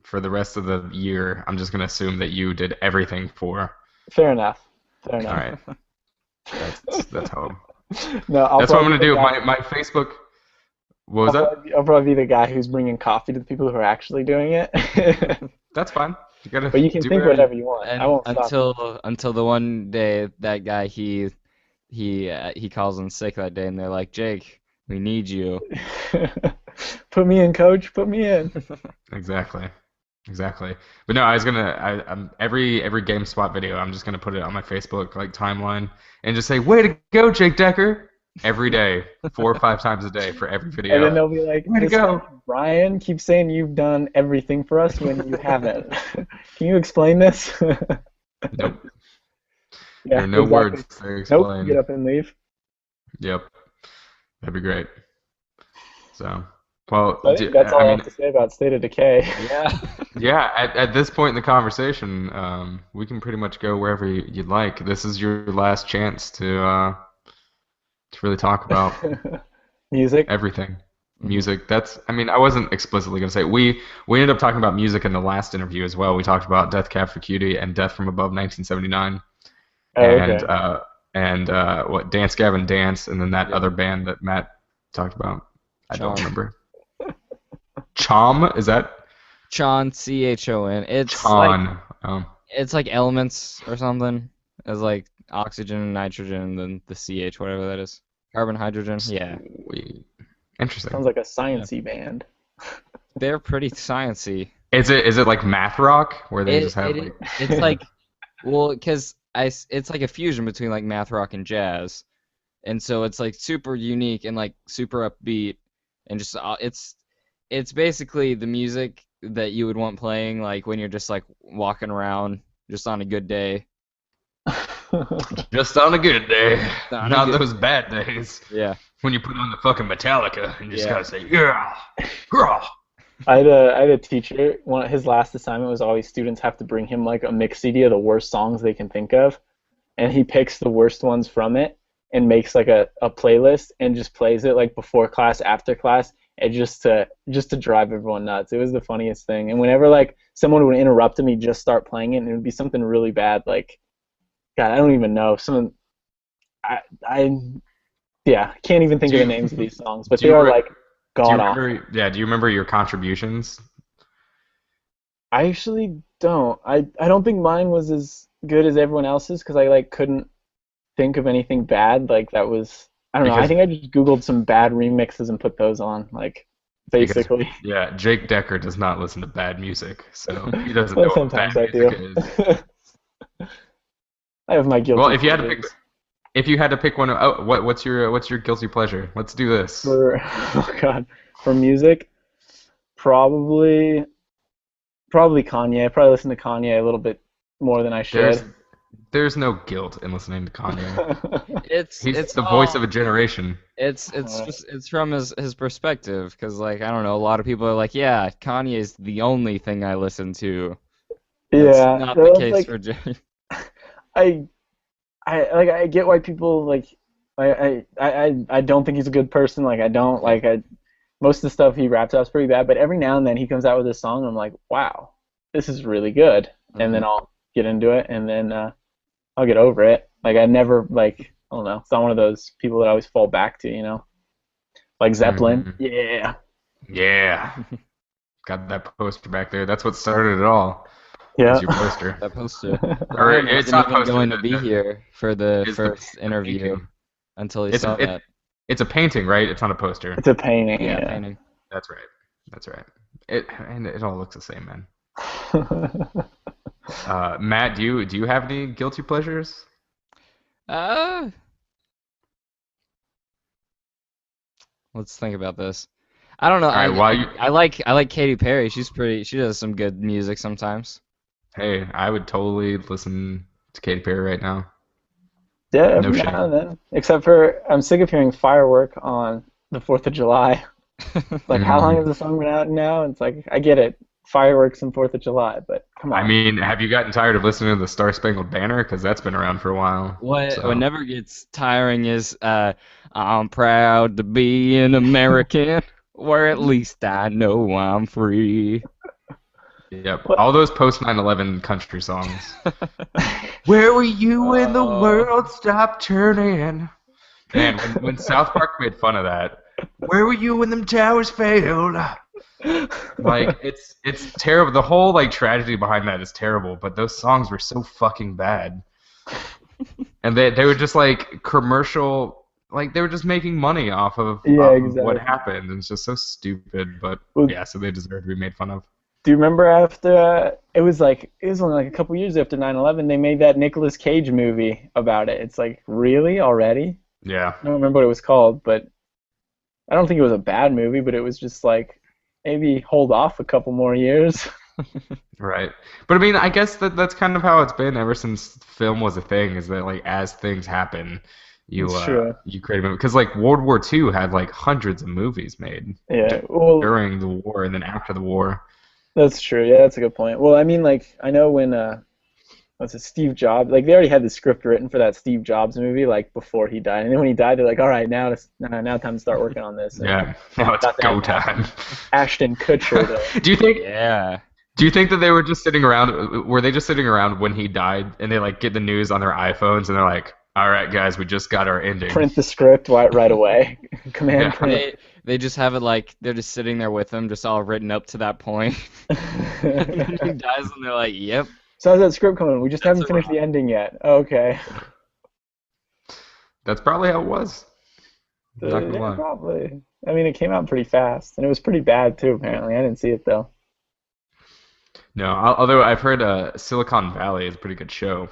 [SPEAKER 2] for the rest of the year, I'm just gonna assume that you did everything for.
[SPEAKER 4] Fair enough.
[SPEAKER 2] All right. That's how.
[SPEAKER 4] No,
[SPEAKER 2] That's what I'm gonna do. My Facebook. What was that?
[SPEAKER 4] I'll probably be the guy who's bringing coffee to the people who are actually doing it.
[SPEAKER 2] That's fine.
[SPEAKER 4] But you can think whatever you want.
[SPEAKER 1] And
[SPEAKER 4] I won't stop.
[SPEAKER 1] until the one day that guy he calls in sick that day, and they're like, Jake, we need you.
[SPEAKER 4] Put me in, coach. Put me in.
[SPEAKER 2] Exactly. But no, I was gonna. Every GameSpot video, I'm just gonna put it on my Facebook like timeline and just say, "Way to go, Jake Decker!" Every day, 4 or 5 times a day for every video.
[SPEAKER 4] And then they'll be like,
[SPEAKER 2] "Way to go,
[SPEAKER 4] Brian! Keep saying you've done everything for us when you haven't. Can you explain this?"
[SPEAKER 2] Nope.
[SPEAKER 4] Yeah,
[SPEAKER 2] there are no words to explain.
[SPEAKER 4] Nope. Get up and leave.
[SPEAKER 2] Yep. That'd be great. So, well,
[SPEAKER 4] I think that's all I have to say about State of Decay.
[SPEAKER 1] Yeah.
[SPEAKER 2] Yeah. At this point in the conversation, we can pretty much go wherever you'd like. This is your last chance to really talk about
[SPEAKER 4] Music.
[SPEAKER 2] everything. Music. I wasn't explicitly going to say. We ended up talking about music in the last interview as well. We talked about Death Cab for Cutie and Death from Above 1979.
[SPEAKER 4] Oh, okay.
[SPEAKER 2] And Dance Gavin Dance, and then that other band that Matt talked about. I don't remember. Chom? Is that
[SPEAKER 1] Chon, Chon. It's like elements or something. It's like oxygen and nitrogen, and then the CH, whatever that is. Carbon, hydrogen. Yeah.
[SPEAKER 2] Sweet. Interesting.
[SPEAKER 4] Sounds like a sciencey band.
[SPEAKER 1] They're pretty sciencey.
[SPEAKER 2] Is it like math rock where they just have like?
[SPEAKER 1] It's like, well, because it's like a fusion between like math rock and jazz, and so it's like super unique and like super upbeat, and just it's basically the music that you would want playing like when you're just like walking around just on a good day.
[SPEAKER 2] Just on a good day, not
[SPEAKER 1] good
[SPEAKER 2] those bad days.
[SPEAKER 1] Yeah.
[SPEAKER 2] When you put on the fucking Metallica and you just gotta say yeah.
[SPEAKER 4] I had a teacher. His last assignment was always students have to bring him like a mix CD of the worst songs they can think of, and he picks the worst ones from it and makes like a playlist and just plays it like before class, after class, and just to drive everyone nuts. It was the funniest thing. And whenever like someone would interrupt him, he'd just start playing it, and it would be something really bad. Like, God, I don't even know. I can't even think of the names of these songs, but they are like god awful.
[SPEAKER 2] Yeah, do you remember your contributions?
[SPEAKER 4] I actually don't. I don't think mine was as good as everyone else's because I like couldn't think of anything bad. Like that was, I don't know. I think I just Googled some bad remixes and put those on. Like basically.
[SPEAKER 2] Yeah, Jake Decker does not listen to bad music, so he doesn't know what bad
[SPEAKER 4] I
[SPEAKER 2] music
[SPEAKER 4] do.
[SPEAKER 2] is.
[SPEAKER 4] I have my guilty.
[SPEAKER 2] Well, if you had to pick one, what's your guilty pleasure? Let's do this.
[SPEAKER 4] For music, probably Kanye. I probably listen to Kanye a little bit more than I should.
[SPEAKER 2] There's no guilt in listening to Kanye. He's the voice of a generation.
[SPEAKER 1] It's from his perspective, because like I don't know, a lot of people are like, yeah, Kanye is the only thing I listen to. That's not the case for Jay.
[SPEAKER 4] I get why people like. I don't think he's a good person. Like most of the stuff he raps out is pretty bad. But every now and then he comes out with a song, and I'm like, wow, this is really good. Mm-hmm. And then I'll get into it, and then I'll get over it. Like I never I don't know. It's not one of those people that I always fall back to, you know. Like Zeppelin. Mm-hmm.
[SPEAKER 2] Yeah. Got that poster back there. That's what started it all.
[SPEAKER 4] Yeah.
[SPEAKER 2] That's your poster.
[SPEAKER 1] That poster.
[SPEAKER 2] Or it's not
[SPEAKER 1] even going to be here for the first interview until he saw that.
[SPEAKER 2] It's a painting, right? It's not a poster.
[SPEAKER 4] It's a painting. Yeah.
[SPEAKER 1] Painting.
[SPEAKER 2] That's right. It all looks the same, man. Matt, do you have any guilty pleasures?
[SPEAKER 1] Let's think about this. I don't know. I like Katy Perry. She does some good music sometimes.
[SPEAKER 2] Hey, I would totally listen to Katy Perry right now.
[SPEAKER 4] Yeah, every now and then. Except for I'm sick of hearing Firework on the 4th of July. Like, how long has the song been out now? It's like, I get it. Fireworks and 4th of July, but come on.
[SPEAKER 2] I mean, have you gotten tired of listening to the Star Spangled Banner? Because that's been around for a while.
[SPEAKER 1] What never gets tiring is I'm proud to be an American, or at least I know I'm free.
[SPEAKER 2] Yep, all those post 9/11 country songs. Where were you when the world stopped turning? Man, when South Park made fun of that. Where were you when them towers failed? Like it's terrible. The whole like tragedy behind that is terrible. But those songs were so fucking bad, and they were just like commercial. Like they were just making money off of
[SPEAKER 4] exactly.
[SPEAKER 2] What happened. And it's just so stupid. But so they deserve to be made fun of.
[SPEAKER 4] Do you remember after it was only like a couple years after 9/11 they made that Nicolas Cage movie about it? It's like, really already?
[SPEAKER 2] Yeah.
[SPEAKER 4] I don't remember what it was called, but I don't think it was a bad movie, but it was just like maybe hold off a couple more years.
[SPEAKER 2] Right. But I mean, I guess that's kind of how it's been ever since film was a thing, is that like as things happen, you create a movie. Because like World War II had like hundreds of movies made during the war and then after the war.
[SPEAKER 4] That's true. Yeah, that's a good point. Well, I mean, like, I know when, Steve Jobs, like, they already had the script written for that Steve Jobs movie, like, before he died. And then when he died, they're like, all right, now time to start working on this. And
[SPEAKER 2] yeah, now it's go time.
[SPEAKER 4] Ashton Kutcher.
[SPEAKER 2] Do you think?
[SPEAKER 1] Yeah.
[SPEAKER 2] Do you think that they were just sitting around? Were they just sitting around when he died, and they like get the news on their iPhones, and they're like, "All right, guys, we just got our ending."
[SPEAKER 4] Print the script right away. Command print.
[SPEAKER 1] they just have it like they're just sitting there with him, just all written up to that point. And then he dies, and they're like, "Yep."
[SPEAKER 4] So how's that script coming? We just
[SPEAKER 1] That's
[SPEAKER 4] haven't
[SPEAKER 1] a
[SPEAKER 4] finished the ending yet. Okay.
[SPEAKER 2] That's probably how it was. Not gonna
[SPEAKER 4] Yeah,
[SPEAKER 2] lie.
[SPEAKER 4] probably. I mean, it came out pretty fast, and it was pretty bad too. Apparently, I didn't see it though.
[SPEAKER 2] No, although I've heard Silicon Valley is a pretty good show,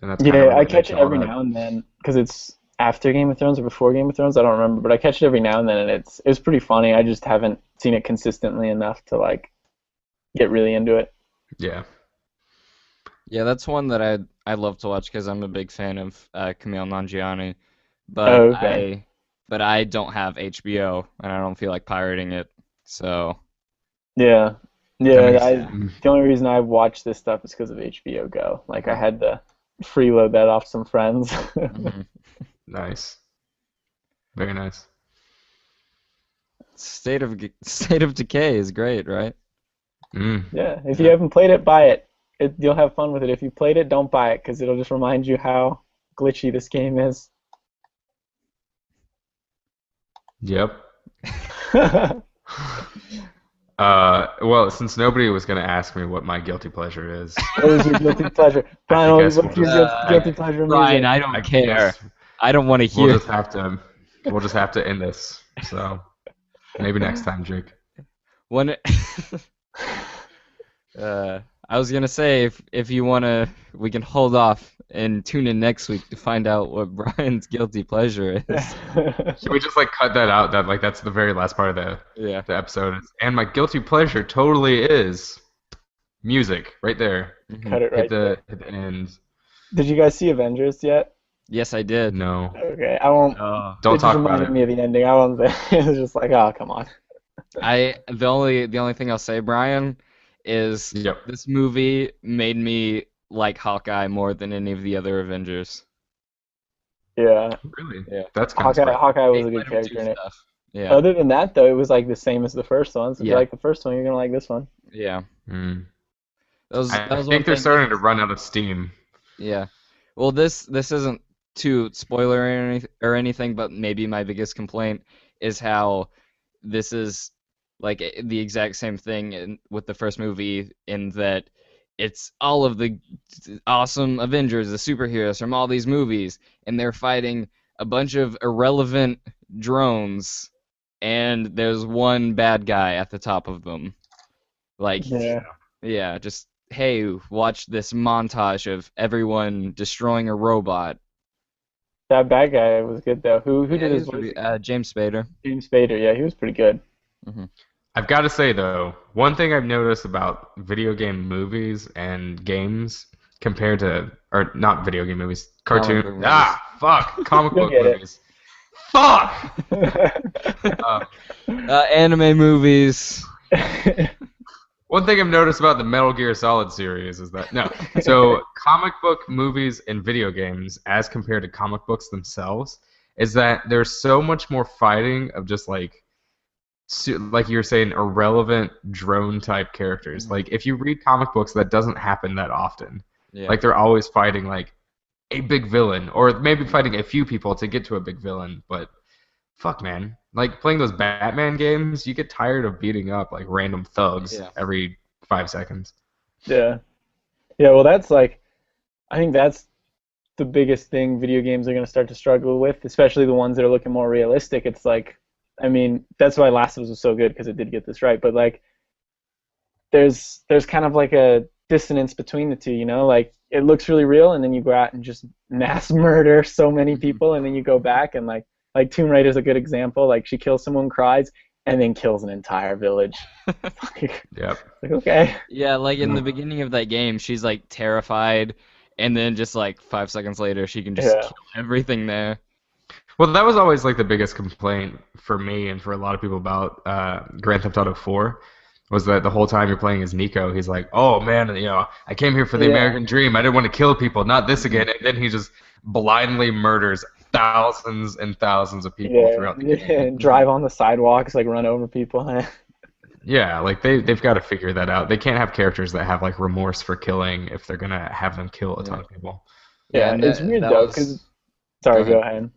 [SPEAKER 2] and that's kind of
[SPEAKER 4] Yeah, I
[SPEAKER 2] related
[SPEAKER 4] catch
[SPEAKER 2] to
[SPEAKER 4] it
[SPEAKER 2] all
[SPEAKER 4] every
[SPEAKER 2] that.
[SPEAKER 4] now and then because it's after Game of Thrones or before Game of Thrones. I don't remember, but I catch it every now and then, and it's pretty funny. I just haven't seen it consistently enough to like get really into it.
[SPEAKER 2] Yeah.
[SPEAKER 1] Yeah, that's one that I love to watch because I'm a big fan of Camille Nanjiani,
[SPEAKER 4] Oh,
[SPEAKER 1] but
[SPEAKER 4] okay.
[SPEAKER 1] I don't have HBO and I don't feel like pirating it. So
[SPEAKER 4] Yeah,
[SPEAKER 2] That
[SPEAKER 4] yeah.
[SPEAKER 2] makes
[SPEAKER 4] The only reason I watch this stuff is because of HBO Go. Like I had to freeload that off some friends.
[SPEAKER 1] mhm.
[SPEAKER 2] nice. Very nice.
[SPEAKER 1] State of Decay is great, right?
[SPEAKER 2] Mm.
[SPEAKER 4] Yeah, if you haven't played it, buy it. You'll have fun with it. If you played it, don't buy it because it'll just remind you how glitchy this game is.
[SPEAKER 2] Yep. Well, since nobody was gonna ask me what my guilty pleasure is,
[SPEAKER 4] What is your guilty pleasure? Brian,
[SPEAKER 2] guess
[SPEAKER 4] what's
[SPEAKER 2] we'll
[SPEAKER 4] your
[SPEAKER 2] just-
[SPEAKER 4] guilty pleasure
[SPEAKER 1] Ryan,
[SPEAKER 4] music?
[SPEAKER 1] I don't
[SPEAKER 2] I
[SPEAKER 1] care.
[SPEAKER 2] guess
[SPEAKER 1] I don't want to
[SPEAKER 2] we'll
[SPEAKER 1] hear.
[SPEAKER 2] just have to end this. So maybe next time, Jake.
[SPEAKER 1] When it, I was gonna say if you wanna, we can hold off and tune in next week to find out what Brian's guilty pleasure is.
[SPEAKER 2] Should we just like cut that out? That like that's the very last part of
[SPEAKER 1] Yeah.
[SPEAKER 2] the episode. And my guilty pleasure totally is music, right there.
[SPEAKER 4] Cut it right there.
[SPEAKER 2] Hit the end.
[SPEAKER 4] Did you guys see Avengers yet?
[SPEAKER 1] Yes, I did.
[SPEAKER 2] No,
[SPEAKER 4] Okay, I won't.
[SPEAKER 1] Oh.
[SPEAKER 2] don't
[SPEAKER 4] It just
[SPEAKER 2] talk about
[SPEAKER 4] reminded
[SPEAKER 2] it.
[SPEAKER 4] me of the ending. I won't say. It was just like, oh, come on.
[SPEAKER 1] The only thing I'll say, Brian, is
[SPEAKER 2] Yep.
[SPEAKER 1] this movie made me like Hawkeye more than any of the other Avengers.
[SPEAKER 4] Yeah,
[SPEAKER 2] Really?
[SPEAKER 1] Yeah.
[SPEAKER 2] That's kind of
[SPEAKER 4] Hawkeye was a
[SPEAKER 1] They
[SPEAKER 4] good
[SPEAKER 1] let him
[SPEAKER 4] character
[SPEAKER 1] do
[SPEAKER 4] in it.
[SPEAKER 1] stuff. Yeah.
[SPEAKER 4] Other than that, though, it was like the same as the first one. So if you
[SPEAKER 1] Yeah.
[SPEAKER 4] like the first one, you're gonna like this one.
[SPEAKER 1] Yeah.
[SPEAKER 2] Mm.
[SPEAKER 1] That was
[SPEAKER 2] I
[SPEAKER 1] one
[SPEAKER 2] think they're
[SPEAKER 1] thing.
[SPEAKER 2] starting to run out of steam.
[SPEAKER 1] Yeah. Well, this isn't too spoiler or anything, but maybe my biggest complaint is how this is like the exact same thing with the first movie in that it's all of the awesome Avengers, the superheroes from all these movies, and they're fighting a bunch of irrelevant drones, and there's one bad guy at the top of them. Like,
[SPEAKER 4] Yeah.
[SPEAKER 1] just hey, watch this montage of everyone destroying a robot.
[SPEAKER 4] That bad guy was good though. Who
[SPEAKER 1] Yeah,
[SPEAKER 4] did his
[SPEAKER 1] he's
[SPEAKER 4] voice?
[SPEAKER 1] James Spader.
[SPEAKER 4] James Spader. Yeah, he was pretty good.
[SPEAKER 2] I've got to say though, one thing I've noticed about video game movies and games compared to, or not video game movies,
[SPEAKER 1] Comic
[SPEAKER 2] cartoon.
[SPEAKER 1] book movies.
[SPEAKER 2] Comic
[SPEAKER 4] You'll
[SPEAKER 2] book
[SPEAKER 4] get it.
[SPEAKER 2] movies. Fuck.
[SPEAKER 1] Anime movies.
[SPEAKER 2] One thing I've noticed about the Metal Gear Solid series is that so comic book movies and video games, as compared to comic books themselves, is that there's so much more fighting of just like you're saying, irrelevant drone type characters. Like if you read comic books, that doesn't happen that often.
[SPEAKER 1] Yeah.
[SPEAKER 2] Like they're always fighting like a big villain, or maybe fighting a few people to get to a big villain. But fuck, man, like playing those Batman games, you get tired of beating up like random thugs every 5 seconds.
[SPEAKER 4] Yeah. Yeah, well that's like I think that's the biggest thing video games are gonna start to struggle with, especially the ones that are looking more realistic. It's like I mean, that's why Last of Us was so good because it did get this right, but like there's kind of like a dissonance between the two, you know? Like it looks really real and then you go out and just mass murder so many people and then you go back and like Tomb Raider is a good example. Like she kills someone, cries, and then kills an entire village.
[SPEAKER 2] Yep.
[SPEAKER 4] Like, okay.
[SPEAKER 1] Yeah, like in the beginning of that game, she's like terrified, and then just like 5 seconds later, she can just kill everything there.
[SPEAKER 2] Well, that was always like the biggest complaint for me and for a lot of people about Grand Theft Auto 4, was that the whole time you're playing as Nico, he's like, oh man, I came here for the American dream. I didn't want to kill people, not this again. And then he just blindly murders thousands and thousands of people throughout the game.
[SPEAKER 4] And drive on the sidewalks, like run over people.
[SPEAKER 2] Yeah, like they've got to figure that out. They can't have characters that have like remorse for killing if they're gonna have them kill a ton of people.
[SPEAKER 4] Yeah,
[SPEAKER 1] and
[SPEAKER 4] it's weird though, because... Sorry, go ahead.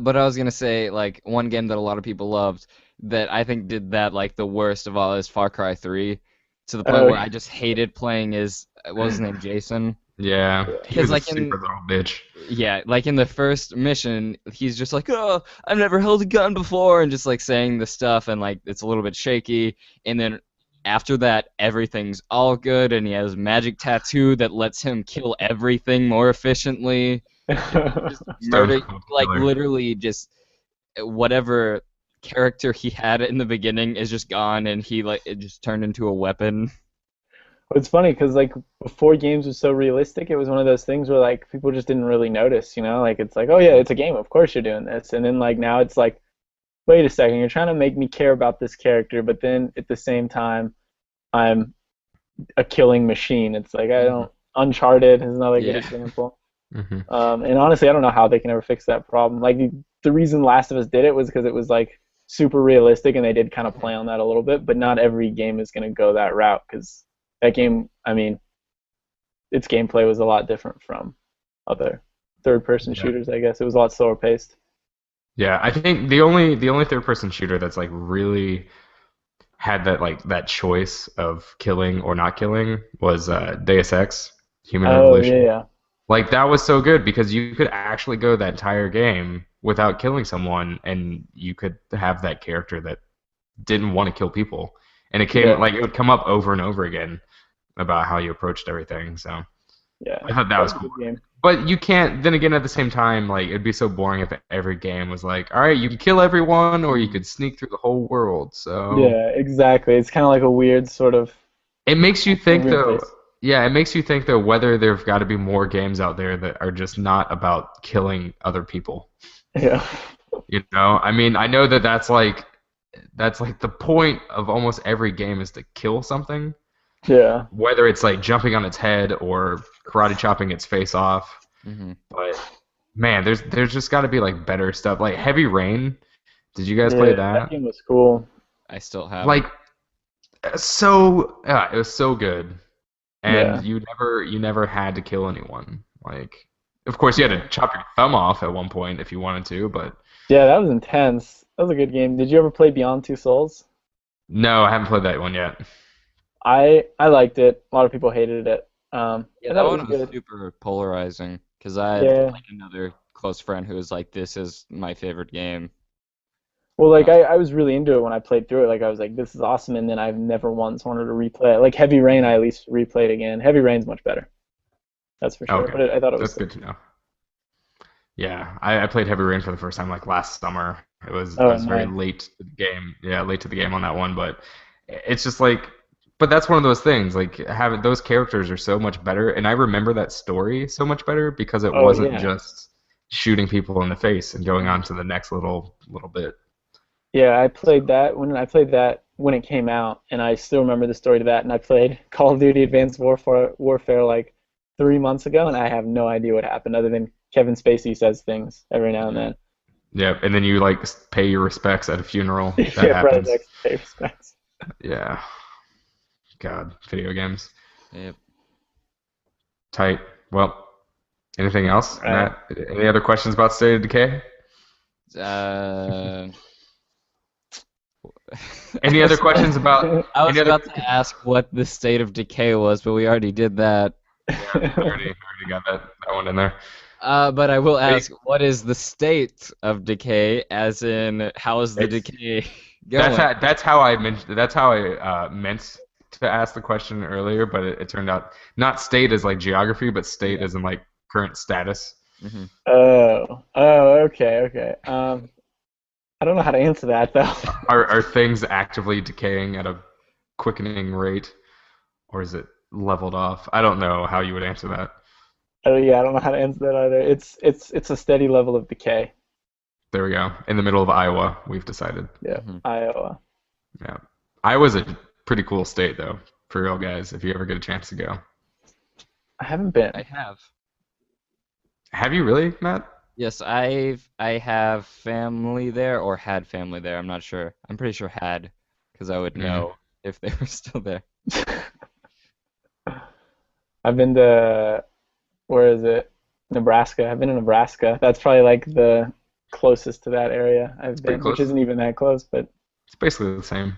[SPEAKER 1] But I was gonna say, like, one game that a lot of people loved that I think did that like the worst of all is Far Cry 3, to the point
[SPEAKER 4] Oh,
[SPEAKER 1] where I just hated playing as what was his name, Jason.
[SPEAKER 2] Yeah, he
[SPEAKER 1] Because
[SPEAKER 2] was a
[SPEAKER 1] like in
[SPEAKER 2] super little bitch.
[SPEAKER 1] yeah, like in the first mission, he's just like, "Oh, I've never held a gun before," and just like saying the stuff, and like it's a little bit shaky. And then after that, everything's all good, and he has a magic tattoo that lets him kill everything more efficiently. Just
[SPEAKER 2] Stone
[SPEAKER 1] murder,
[SPEAKER 2] Cold
[SPEAKER 1] like
[SPEAKER 2] Killer.
[SPEAKER 1] literally just whatever character he had in the beginning is just gone, and he like it just turned into a weapon.
[SPEAKER 4] It's funny because like before games were so realistic, it was one of those things where like people just didn't really notice, you know? Like it's like, oh yeah, it's a game, of course you're doing this. And then like now it's like, wait a second, you're trying to make me care about this character, but then at the same time, I'm a killing machine. It's like I don't. Uncharted is another good
[SPEAKER 1] Yeah.
[SPEAKER 4] example.
[SPEAKER 2] Hmm.
[SPEAKER 4] And honestly, I don't know how they can ever fix that problem. Like the reason Last of Us did it was because it was like super realistic, and they did kind of play on that a little bit. But not every game is going to go that route because that game, I mean, its gameplay was a lot different from other third-person
[SPEAKER 2] Yeah.
[SPEAKER 4] shooters. I guess it was a lot slower paced.
[SPEAKER 2] Yeah, I think the only third-person shooter that's like really had that choice of killing or not killing was Deus Ex: Human
[SPEAKER 4] Oh yeah,
[SPEAKER 2] Revolution.
[SPEAKER 4] yeah,
[SPEAKER 2] Like that was so good because you could actually go that entire game without killing someone, and you could have that character that didn't want to kill people, and it came
[SPEAKER 4] yeah,
[SPEAKER 2] like it would come up over and over again about how you approached everything. So
[SPEAKER 4] yeah.
[SPEAKER 2] I thought that
[SPEAKER 4] That
[SPEAKER 2] was
[SPEAKER 4] was a
[SPEAKER 2] cool.
[SPEAKER 4] good game.
[SPEAKER 2] But you can't. Then again, at the same time, like it'd be so boring if every game was like, all right, you can kill everyone, or you could sneak through the whole world. So
[SPEAKER 4] Yeah, exactly. It's kind of like a weird sort of
[SPEAKER 2] it makes you
[SPEAKER 4] a
[SPEAKER 2] think
[SPEAKER 4] weird
[SPEAKER 2] though.
[SPEAKER 4] place.
[SPEAKER 2] Yeah, it makes you think though whether there've got to be more games out there that are just not about killing other people.
[SPEAKER 4] Yeah,
[SPEAKER 2] You know, I mean, I know that that's like the point of almost every game is to kill something,
[SPEAKER 4] yeah.
[SPEAKER 2] whether it's like jumping on its head or karate chopping its face off.
[SPEAKER 1] Hmm.
[SPEAKER 2] But man, there's just got to be like better stuff. Like Heavy Rain. Did you guys play
[SPEAKER 4] Yeah, that
[SPEAKER 2] that?
[SPEAKER 4] game was cool.
[SPEAKER 1] I still have
[SPEAKER 2] Like so, yeah, it was so good, and
[SPEAKER 4] Yeah,
[SPEAKER 2] you never had to kill anyone. Like, of course, you had to chop your thumb off at one point if you wanted to, but
[SPEAKER 4] yeah, that was intense. That was a good game. Did you ever play Beyond Two Souls?
[SPEAKER 2] no, I haven't played that one yet.
[SPEAKER 4] I liked it. A lot of people hated it.
[SPEAKER 1] Yeah,
[SPEAKER 4] I
[SPEAKER 1] that
[SPEAKER 4] thought it was
[SPEAKER 1] one was
[SPEAKER 4] good.
[SPEAKER 1] super polarizing because I had
[SPEAKER 4] Yeah.
[SPEAKER 1] like another close friend who was like, "This is my favorite game."
[SPEAKER 4] Well, like
[SPEAKER 1] Uh,
[SPEAKER 4] I was really into it when I played through it. Like I was like, this is awesome, and then I've never once wanted to replay it. Like Heavy Rain, I at least replayed again. Heavy Rain's much better. That's for sure.
[SPEAKER 2] Okay,
[SPEAKER 4] But I thought it was
[SPEAKER 2] that's
[SPEAKER 4] still.
[SPEAKER 2] good to know. Yeah, I played Heavy Rain for the first time like last summer. I
[SPEAKER 4] Oh,
[SPEAKER 2] was very
[SPEAKER 4] nice.
[SPEAKER 2] late to the game. Yeah, late to the game on that one, but it's just like, but that's one of those things. Like having those characters are so much better, and I remember that story so much better because it
[SPEAKER 4] Oh
[SPEAKER 2] wasn't
[SPEAKER 4] yeah.
[SPEAKER 2] just shooting people in the face and going on to the next little bit.
[SPEAKER 4] Yeah,
[SPEAKER 2] So
[SPEAKER 4] I played that when it came out, and I still remember the story to that. And I played Call of Duty Advanced Warfare like 3 months ago, and I have no idea what happened other than Kevin Spacey says things every now and then.
[SPEAKER 2] yeah, and then you like pay your respects at a funeral. That
[SPEAKER 4] Yeah, Brother
[SPEAKER 2] happens.
[SPEAKER 4] Dex pay respects.
[SPEAKER 2] Yeah, God, video games.
[SPEAKER 1] yeah.
[SPEAKER 2] Tight. Well, anything else,
[SPEAKER 4] All right.
[SPEAKER 2] Matt? Any other questions about State of Decay?
[SPEAKER 1] Uh,
[SPEAKER 2] Any other questions about
[SPEAKER 1] I was
[SPEAKER 2] any other?
[SPEAKER 1] about to ask what the State of Decay was, but we already did that.
[SPEAKER 2] Yeah, I already got that one in there.
[SPEAKER 1] But I will
[SPEAKER 2] Hey,
[SPEAKER 1] ask, what is the state of decay? As in, how is the
[SPEAKER 2] It's
[SPEAKER 1] decay
[SPEAKER 2] that's
[SPEAKER 1] going?
[SPEAKER 2] how I meant to ask the question earlier, but it turned out not state as like geography, but state
[SPEAKER 1] Yeah.
[SPEAKER 2] as in like current status.
[SPEAKER 1] Hmm.
[SPEAKER 4] Okay, okay. I don't know how to answer that though.
[SPEAKER 2] Are things actively decaying at a quickening rate, or is it leveled off? I don't know how you would answer that.
[SPEAKER 4] Yeah, I don't know how to answer that either. It's a steady level of decay.
[SPEAKER 2] There we go. In the middle of Iowa, we've decided.
[SPEAKER 4] Yeah,
[SPEAKER 1] Hmm.
[SPEAKER 4] Iowa.
[SPEAKER 2] Yeah. Iowa's a pretty cool state, though, for real, guys, if you ever get a chance to go.
[SPEAKER 4] I haven't been.
[SPEAKER 1] I have.
[SPEAKER 2] Have you really, Matt?
[SPEAKER 1] Yes, I have family there or had family there. I'm not sure. I'm pretty sure had, because I would
[SPEAKER 2] Mm.
[SPEAKER 1] know if they were still there.
[SPEAKER 4] I've been to where is it? Nebraska. I've been to Nebraska. That's probably like the closest to that area I've
[SPEAKER 2] Pretty
[SPEAKER 4] been, which
[SPEAKER 2] close.
[SPEAKER 4] isn't even that close, but
[SPEAKER 2] It's basically the same.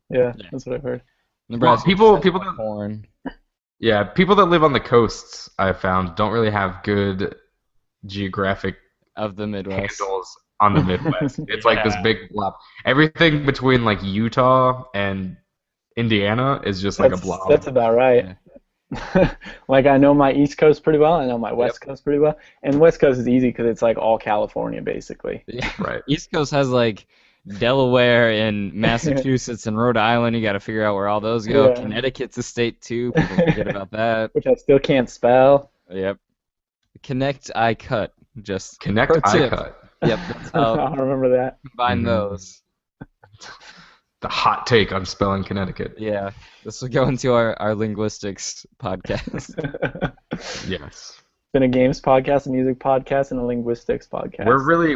[SPEAKER 4] Yeah, that's what I've heard.
[SPEAKER 1] Nebraska.
[SPEAKER 2] people
[SPEAKER 1] that corn.
[SPEAKER 2] Yeah, people that live on the coasts, I've found, don't really have good geographic
[SPEAKER 1] Of the Midwest.
[SPEAKER 2] handles on the Midwest. It's like this big blob. Everything between like Utah and Indiana is just like a blob.
[SPEAKER 4] That's about right. Like I know my East Coast pretty well. I know my West Coast pretty well. And West Coast is easy because it's like all California basically.
[SPEAKER 1] Yeah.
[SPEAKER 2] Right.
[SPEAKER 1] East Coast has like Delaware and Massachusetts and Rhode Island. You got to figure out where all those go.
[SPEAKER 4] Yeah.
[SPEAKER 1] Connecticut's a state too. People forget about that.
[SPEAKER 4] Which I still can't spell.
[SPEAKER 1] Connect, I cut. Just
[SPEAKER 2] Connect,
[SPEAKER 1] pro
[SPEAKER 2] I
[SPEAKER 1] tip.
[SPEAKER 2] cut.
[SPEAKER 1] Yep. That's
[SPEAKER 4] I
[SPEAKER 1] how
[SPEAKER 4] don't remember that.
[SPEAKER 1] combine those.
[SPEAKER 2] The hot take on spelling Connecticut.
[SPEAKER 1] Yeah. This will go into our linguistics podcast.
[SPEAKER 2] Yes.
[SPEAKER 4] Been a games podcast, a music podcast, and a linguistics podcast.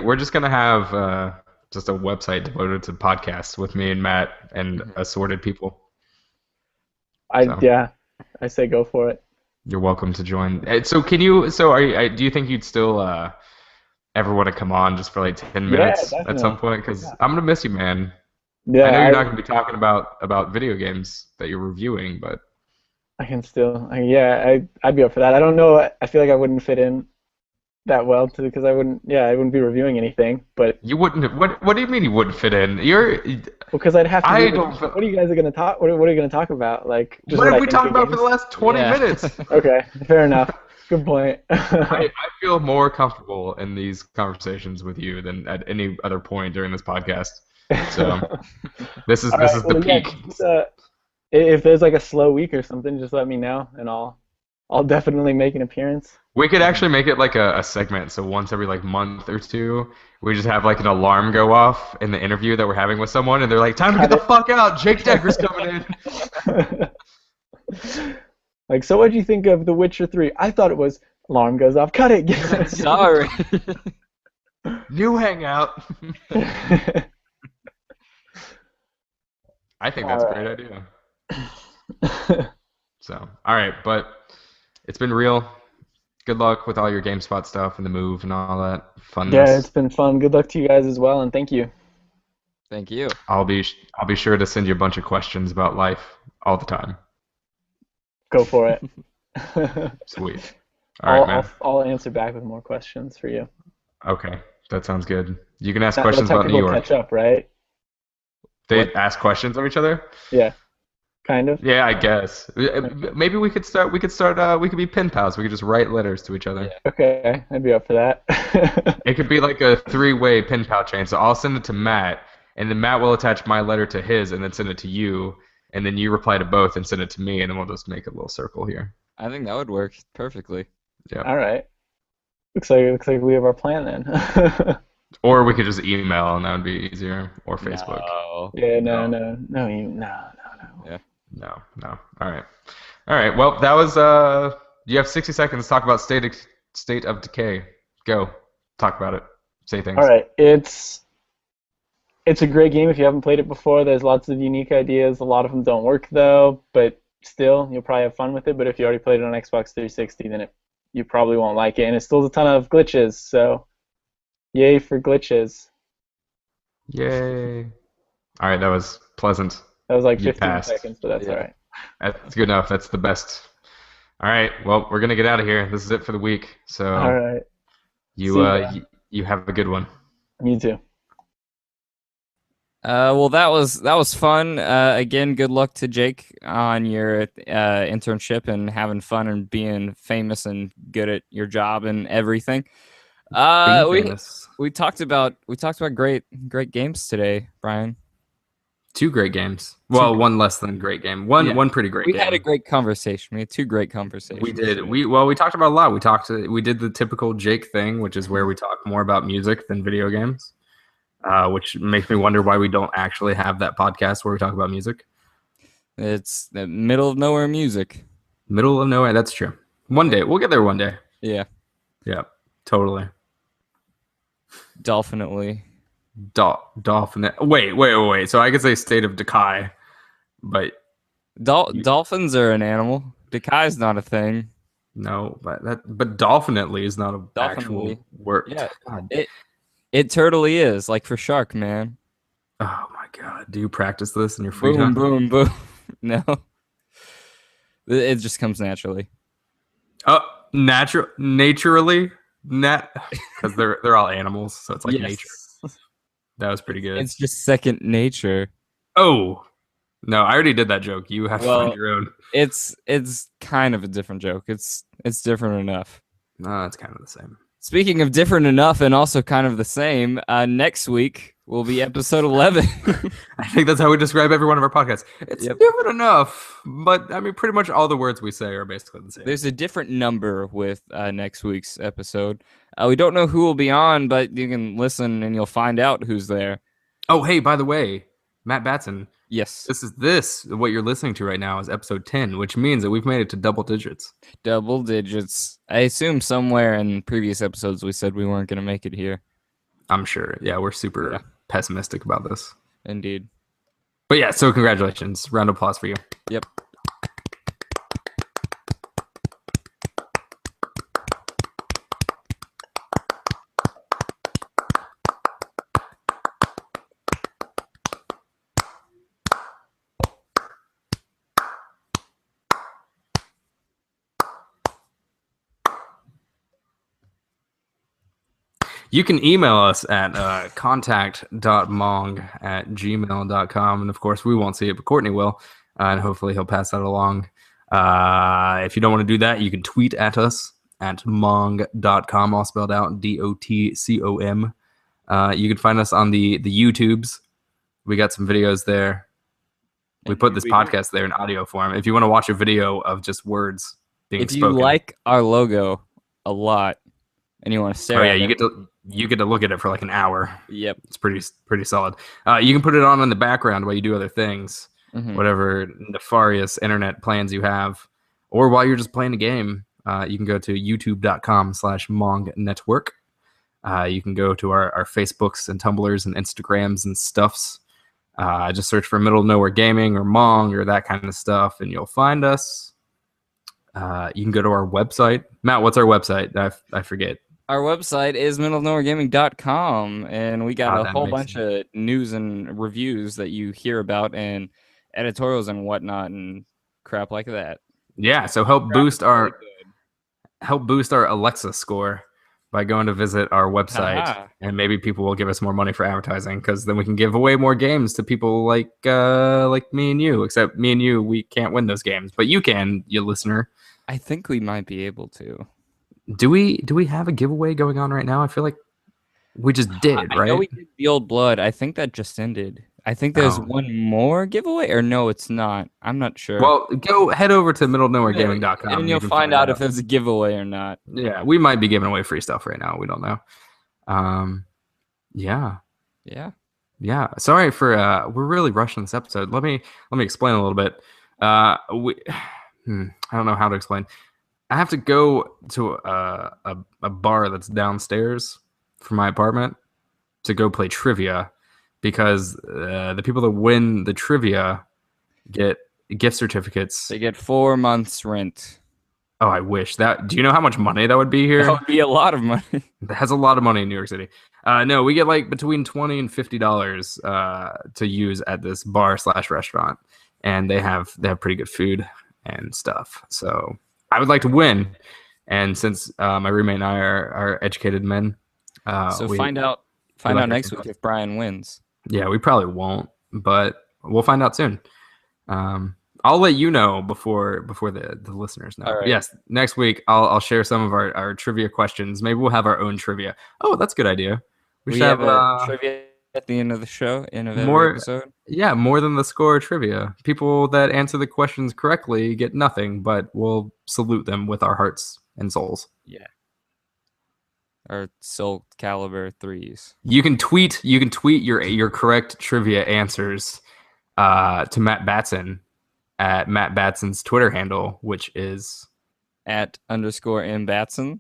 [SPEAKER 2] We're just gonna have just a website devoted to podcasts with me and Matt and assorted people.
[SPEAKER 4] I say go for it.
[SPEAKER 2] You're welcome to join. So can you? So do you think you'd still ever want to come on just for like 10 minutes at some point? Because I'm gonna miss you, man.
[SPEAKER 4] Yeah,
[SPEAKER 2] I know you're not gonna be talking about video games that you're reviewing, but
[SPEAKER 4] I can still. I'd be up for that. I don't know. I feel like I wouldn't fit in that well because I wouldn't be reviewing anything. But
[SPEAKER 2] you wouldn't. What do you mean you wouldn't fit in?
[SPEAKER 4] Because I'd have to.
[SPEAKER 2] What
[SPEAKER 4] are you guys going to talk? What are you going to talk about? Like, just
[SPEAKER 2] what
[SPEAKER 4] what
[SPEAKER 2] have we talked about for the last 20 minutes?
[SPEAKER 4] Okay, fair enough. Good point.
[SPEAKER 2] I feel more comfortable in these conversations with you than at any other point during this podcast. So this is the peak.
[SPEAKER 4] If there's like a slow week or something, just let me know, and I'll definitely make an appearance.
[SPEAKER 2] We could actually make it like a segment. So once every like month or two, we just have like an alarm go off in the interview that we're having with someone, and they're like, "Time to get the fuck out! Jake Decker's coming
[SPEAKER 4] in." Like, so what do you think of The Witcher 3? I thought it was alarm goes off. Cut it.
[SPEAKER 1] Sorry.
[SPEAKER 2] New hangout. I think that's a great idea. So, all right, but it's been real. Good luck with all your GameSpot stuff and the move and all that funness.
[SPEAKER 4] Yeah, it's been fun. Good luck to you guys as well, and thank you.
[SPEAKER 1] Thank you.
[SPEAKER 2] I'll be sure to send you a bunch of questions about life all the time.
[SPEAKER 4] Go for it.
[SPEAKER 2] Sweet. All right, man.
[SPEAKER 4] I'll answer back with more questions for you.
[SPEAKER 2] Okay, that sounds good. You can ask questions about New York.
[SPEAKER 4] Catch up, right?
[SPEAKER 2] They ask questions of each other?
[SPEAKER 4] Yeah. Kind of.
[SPEAKER 2] Yeah, I guess. Maybe we could start. We could be pen pals. We could just write letters to each other.
[SPEAKER 4] Yeah. Okay, I'd be up for that.
[SPEAKER 2] It could be like a 3-way pen pal chain. So I'll send it to Matt, and then Matt will attach my letter to his, and then send it to you, and then you reply to both and send it to me, and then we'll just make a little circle here.
[SPEAKER 1] I think that would work perfectly.
[SPEAKER 2] Yeah.
[SPEAKER 4] All right. Looks like we have our plan then.
[SPEAKER 2] Or we could just email, and that would be easier, or Facebook.
[SPEAKER 1] No.
[SPEAKER 4] Yeah. No.
[SPEAKER 1] Yeah.
[SPEAKER 2] No. All right. Well, that was. You have 60 seconds to talk about State of Decay. Go. Talk about it. Say things.
[SPEAKER 4] All right. It's a great game if you haven't played it before. There's lots of unique ideas. A lot of them don't work though, but still, you'll probably have fun with it. But if you already played it on Xbox 360, then you probably won't like it. And it still has a ton of glitches. So, yay for glitches.
[SPEAKER 2] Yay. All right. That was pleasant.
[SPEAKER 4] That was like
[SPEAKER 2] You
[SPEAKER 4] 15
[SPEAKER 2] passed.
[SPEAKER 4] seconds, but that's all right.
[SPEAKER 2] That's good enough. That's the best. All right. Well, we're gonna get out of here. This is it for the week. So
[SPEAKER 4] All right.
[SPEAKER 2] you have a good one.
[SPEAKER 4] You too.
[SPEAKER 1] Well, that was fun. Again, good luck to Jake on your internship and having fun and being famous and good at your job and everything. We talked about great games today, Brian.
[SPEAKER 2] 2 great games. Well, one less than great game. One pretty great game.
[SPEAKER 1] We had a great conversation. We had 2 great conversations.
[SPEAKER 2] We did. We talked about a lot. We did the typical Jake thing, which is where we talk more about music than video games, which makes me wonder why we don't actually have that podcast where we talk about music.
[SPEAKER 1] It's the middle of nowhere music.
[SPEAKER 2] Middle of nowhere. That's true. One day we'll get there. One day.
[SPEAKER 1] Yeah.
[SPEAKER 2] Yeah. Totally.
[SPEAKER 1] Definitely.
[SPEAKER 2] Dolphin. Wait. So I could say State of Decay, but
[SPEAKER 1] dolphins are an animal. Decay is not a thing.
[SPEAKER 2] No, but dolphinately is not an actual word.
[SPEAKER 1] Yeah,
[SPEAKER 2] God.
[SPEAKER 1] it totally is. Like for shark, man.
[SPEAKER 2] Oh my God, do you practice this in your free
[SPEAKER 1] Boom,
[SPEAKER 2] time?
[SPEAKER 1] boom, boom. No, it just comes naturally.
[SPEAKER 2] Oh, naturally, because they're all animals, so it's like nature. That was pretty good.
[SPEAKER 1] It's just second nature.
[SPEAKER 2] Oh, no, I already did that joke. You have to find your own.
[SPEAKER 1] It's kind of a different joke. It's different enough.
[SPEAKER 2] No, it's kind of the same.
[SPEAKER 1] Speaking of different enough and also kind of the same, next week will be episode 11.
[SPEAKER 2] I think that's how we describe every one of our podcasts. It's different enough, but I mean, pretty much all the words we say are basically the same.
[SPEAKER 1] There's a different number with next week's episode. We don't know who will be on, but you can listen and you'll find out who's there.
[SPEAKER 2] Oh, hey, by the way, Matt Batson.
[SPEAKER 1] Yes.
[SPEAKER 2] What you're listening to right now is episode 10, which means that we've made it to double digits.
[SPEAKER 1] Double digits. I assume somewhere in previous episodes we said we weren't going to make it here.
[SPEAKER 2] I'm sure. Yeah, we're super pessimistic about this.
[SPEAKER 1] Indeed.
[SPEAKER 2] But yeah, so congratulations. Round of applause for you.
[SPEAKER 1] Yep.
[SPEAKER 2] You can email us at contact.mong@gmail.com. And of course, we won't see it, but Courtney will. And hopefully he'll pass that along. If you don't want to do that, you can tweet at us at mong.com, all spelled out, DOTCOM. You can find us on the YouTubes. We got some videos there. We put this podcast there in audio form. If you want to watch a video of just words being spoken.
[SPEAKER 1] If you like our logo a lot and you want to stare at it.
[SPEAKER 2] You get to look at it for like an hour.
[SPEAKER 1] Yep.
[SPEAKER 2] It's pretty solid. You can put it on in the background while you do other things, whatever nefarious internet plans you have, or while you're just playing a game. You can go to youtube.com/mongnetwork. You can go to our Facebooks and Tumblrs and Instagrams and stuffs. Just search for Middle of Nowhere Gaming or Mong or that kind of stuff, and you'll find us. You can go to our website. Matt, what's our website? I forget.
[SPEAKER 1] Our website is middleofnowheregaming.com, and we got a whole bunch of news and reviews that you hear about and editorials and whatnot and crap like that.
[SPEAKER 2] Yeah, so help boost our Alexa score by going to visit our website, and maybe people will give us more money for advertising, because then we can give away more games to people like me and you. Except me and you, we can't win those games, but you can, you listener.
[SPEAKER 1] I think we might be able to.
[SPEAKER 2] Do we have a giveaway going on right now? I feel like we just did, right?
[SPEAKER 1] I know we did the Old Blood. I think that just ended. I think there's one more giveaway, or no, it's not. I'm not sure.
[SPEAKER 2] Well, head over to middleofnowheregaming.com
[SPEAKER 1] and you'll find out if there's a giveaway or not.
[SPEAKER 2] Yeah, we might be giving away free stuff right now. We don't know. Yeah. Sorry for we're really rushing this episode. Let me explain a little bit. I don't know how to explain. I have to go to a bar that's downstairs from my apartment to go play trivia, because the people that win the trivia get gift certificates.
[SPEAKER 1] They get 4 months rent.
[SPEAKER 2] Oh, I wish that. Do you know how much money that would be here?
[SPEAKER 1] That would be a lot of money.
[SPEAKER 2] That's a lot of money in New York City. No, we get like between $20 and $50 to use at this bar/restaurant, and they have pretty good food and stuff. So I would like to win, and since my roommate and I are educated men,
[SPEAKER 1] so find out next week if Brian wins.
[SPEAKER 2] Yeah, we probably won't, but we'll find out soon. I'll let you know before the listeners know.
[SPEAKER 1] Right.
[SPEAKER 2] Yes, next week I'll share some of our trivia questions. Maybe we'll have our own trivia. Oh, that's a good idea.
[SPEAKER 1] We should have a trivia at the end of the show, end of every episode.
[SPEAKER 2] Yeah, more than the score trivia. People that answer the questions correctly get nothing, but we'll salute them with our hearts and souls.
[SPEAKER 1] Yeah. Or Soul Calibur 3s.
[SPEAKER 2] You can tweet your correct trivia answers to Matt Batson at Matt Batson's Twitter handle, which is
[SPEAKER 1] @_mbatson.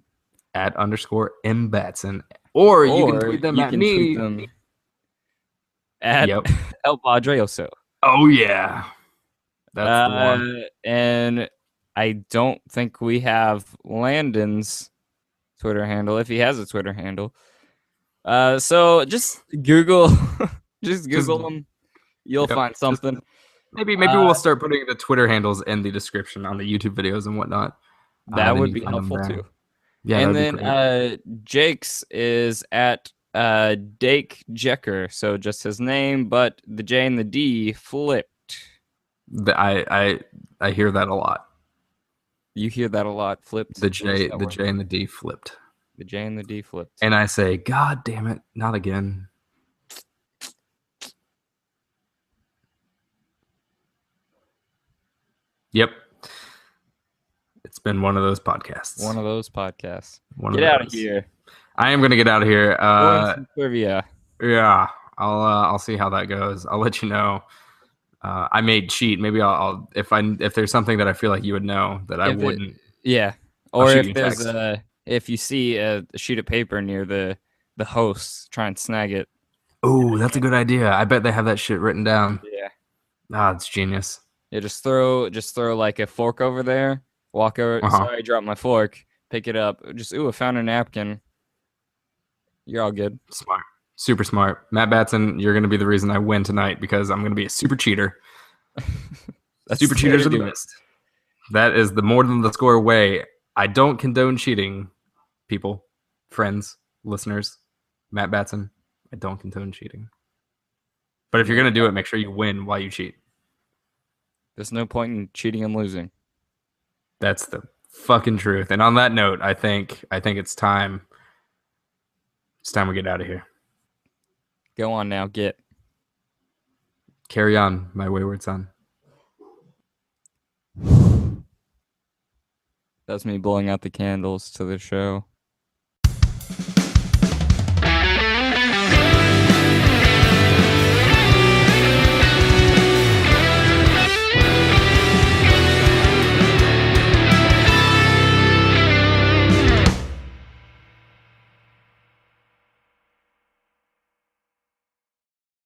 [SPEAKER 2] @_mbatson. Or you can tweet them at me.
[SPEAKER 1] Tweet them at El Padreoso.
[SPEAKER 2] Oh yeah. That's the one.
[SPEAKER 1] And I don't think we have Landon's Twitter handle, if he has a Twitter handle. So just Google him. You'll
[SPEAKER 2] Yep.
[SPEAKER 1] find something.
[SPEAKER 2] Maybe we'll start putting the Twitter handles in the description on the YouTube videos and whatnot.
[SPEAKER 1] That
[SPEAKER 2] then
[SPEAKER 1] would
[SPEAKER 2] you
[SPEAKER 1] be
[SPEAKER 2] can find them
[SPEAKER 1] helpful
[SPEAKER 2] there.
[SPEAKER 1] too.
[SPEAKER 2] Yeah,
[SPEAKER 1] And
[SPEAKER 2] that'd be
[SPEAKER 1] then
[SPEAKER 2] great.
[SPEAKER 1] Jake's is at Dake Jecker. So just his name, but the J and the D flipped.
[SPEAKER 2] I hear that a lot.
[SPEAKER 1] You hear that a lot. Flipped.
[SPEAKER 2] The
[SPEAKER 1] What does
[SPEAKER 2] J
[SPEAKER 1] that
[SPEAKER 2] the
[SPEAKER 1] word
[SPEAKER 2] J
[SPEAKER 1] mean?
[SPEAKER 2] and the D flipped.
[SPEAKER 1] The J and the D flipped.
[SPEAKER 2] And I say, God damn it, not again. Yep. It's been one of those podcasts.
[SPEAKER 1] One of those podcasts.
[SPEAKER 2] One
[SPEAKER 1] Get
[SPEAKER 2] of
[SPEAKER 1] out of
[SPEAKER 2] those.
[SPEAKER 1] here.
[SPEAKER 2] I am gonna get out of here.
[SPEAKER 1] Go in some trivia.
[SPEAKER 2] Yeah, I'll see how that goes. I'll let you know. I may cheat. Maybe I'll if there's something that I feel like you would know that I wouldn't.
[SPEAKER 1] Yeah.
[SPEAKER 2] I'll
[SPEAKER 1] Or
[SPEAKER 2] shoot
[SPEAKER 1] if
[SPEAKER 2] you a
[SPEAKER 1] there's
[SPEAKER 2] text.
[SPEAKER 1] if you see a sheet of paper near the host, try and snag it.
[SPEAKER 2] Oh, that's a good idea. I bet they have that shit written down.
[SPEAKER 1] Yeah.
[SPEAKER 2] Ah, it's genius.
[SPEAKER 1] Yeah, just throw like a fork over there. Walk over.
[SPEAKER 2] Uh-huh.
[SPEAKER 1] Sorry, I dropped my fork. Pick it up. Just I found a napkin. You're all good.
[SPEAKER 2] Smart. Super smart. Matt Batson, you're going to be the reason I win tonight because I'm going to be a super cheater. Super cheaters are the best. That is the more than the score way. I don't condone cheating, people, friends, listeners. Matt Batson, I don't condone cheating. But if you're going to do it, make sure you win while you cheat.
[SPEAKER 1] There's no point in cheating and losing.
[SPEAKER 2] That's the fucking truth. And on that note, I think it's time. It's time we get out of here.
[SPEAKER 1] Go on now, get.
[SPEAKER 2] Carry on, my wayward son.
[SPEAKER 1] That's me blowing out the candles to the show.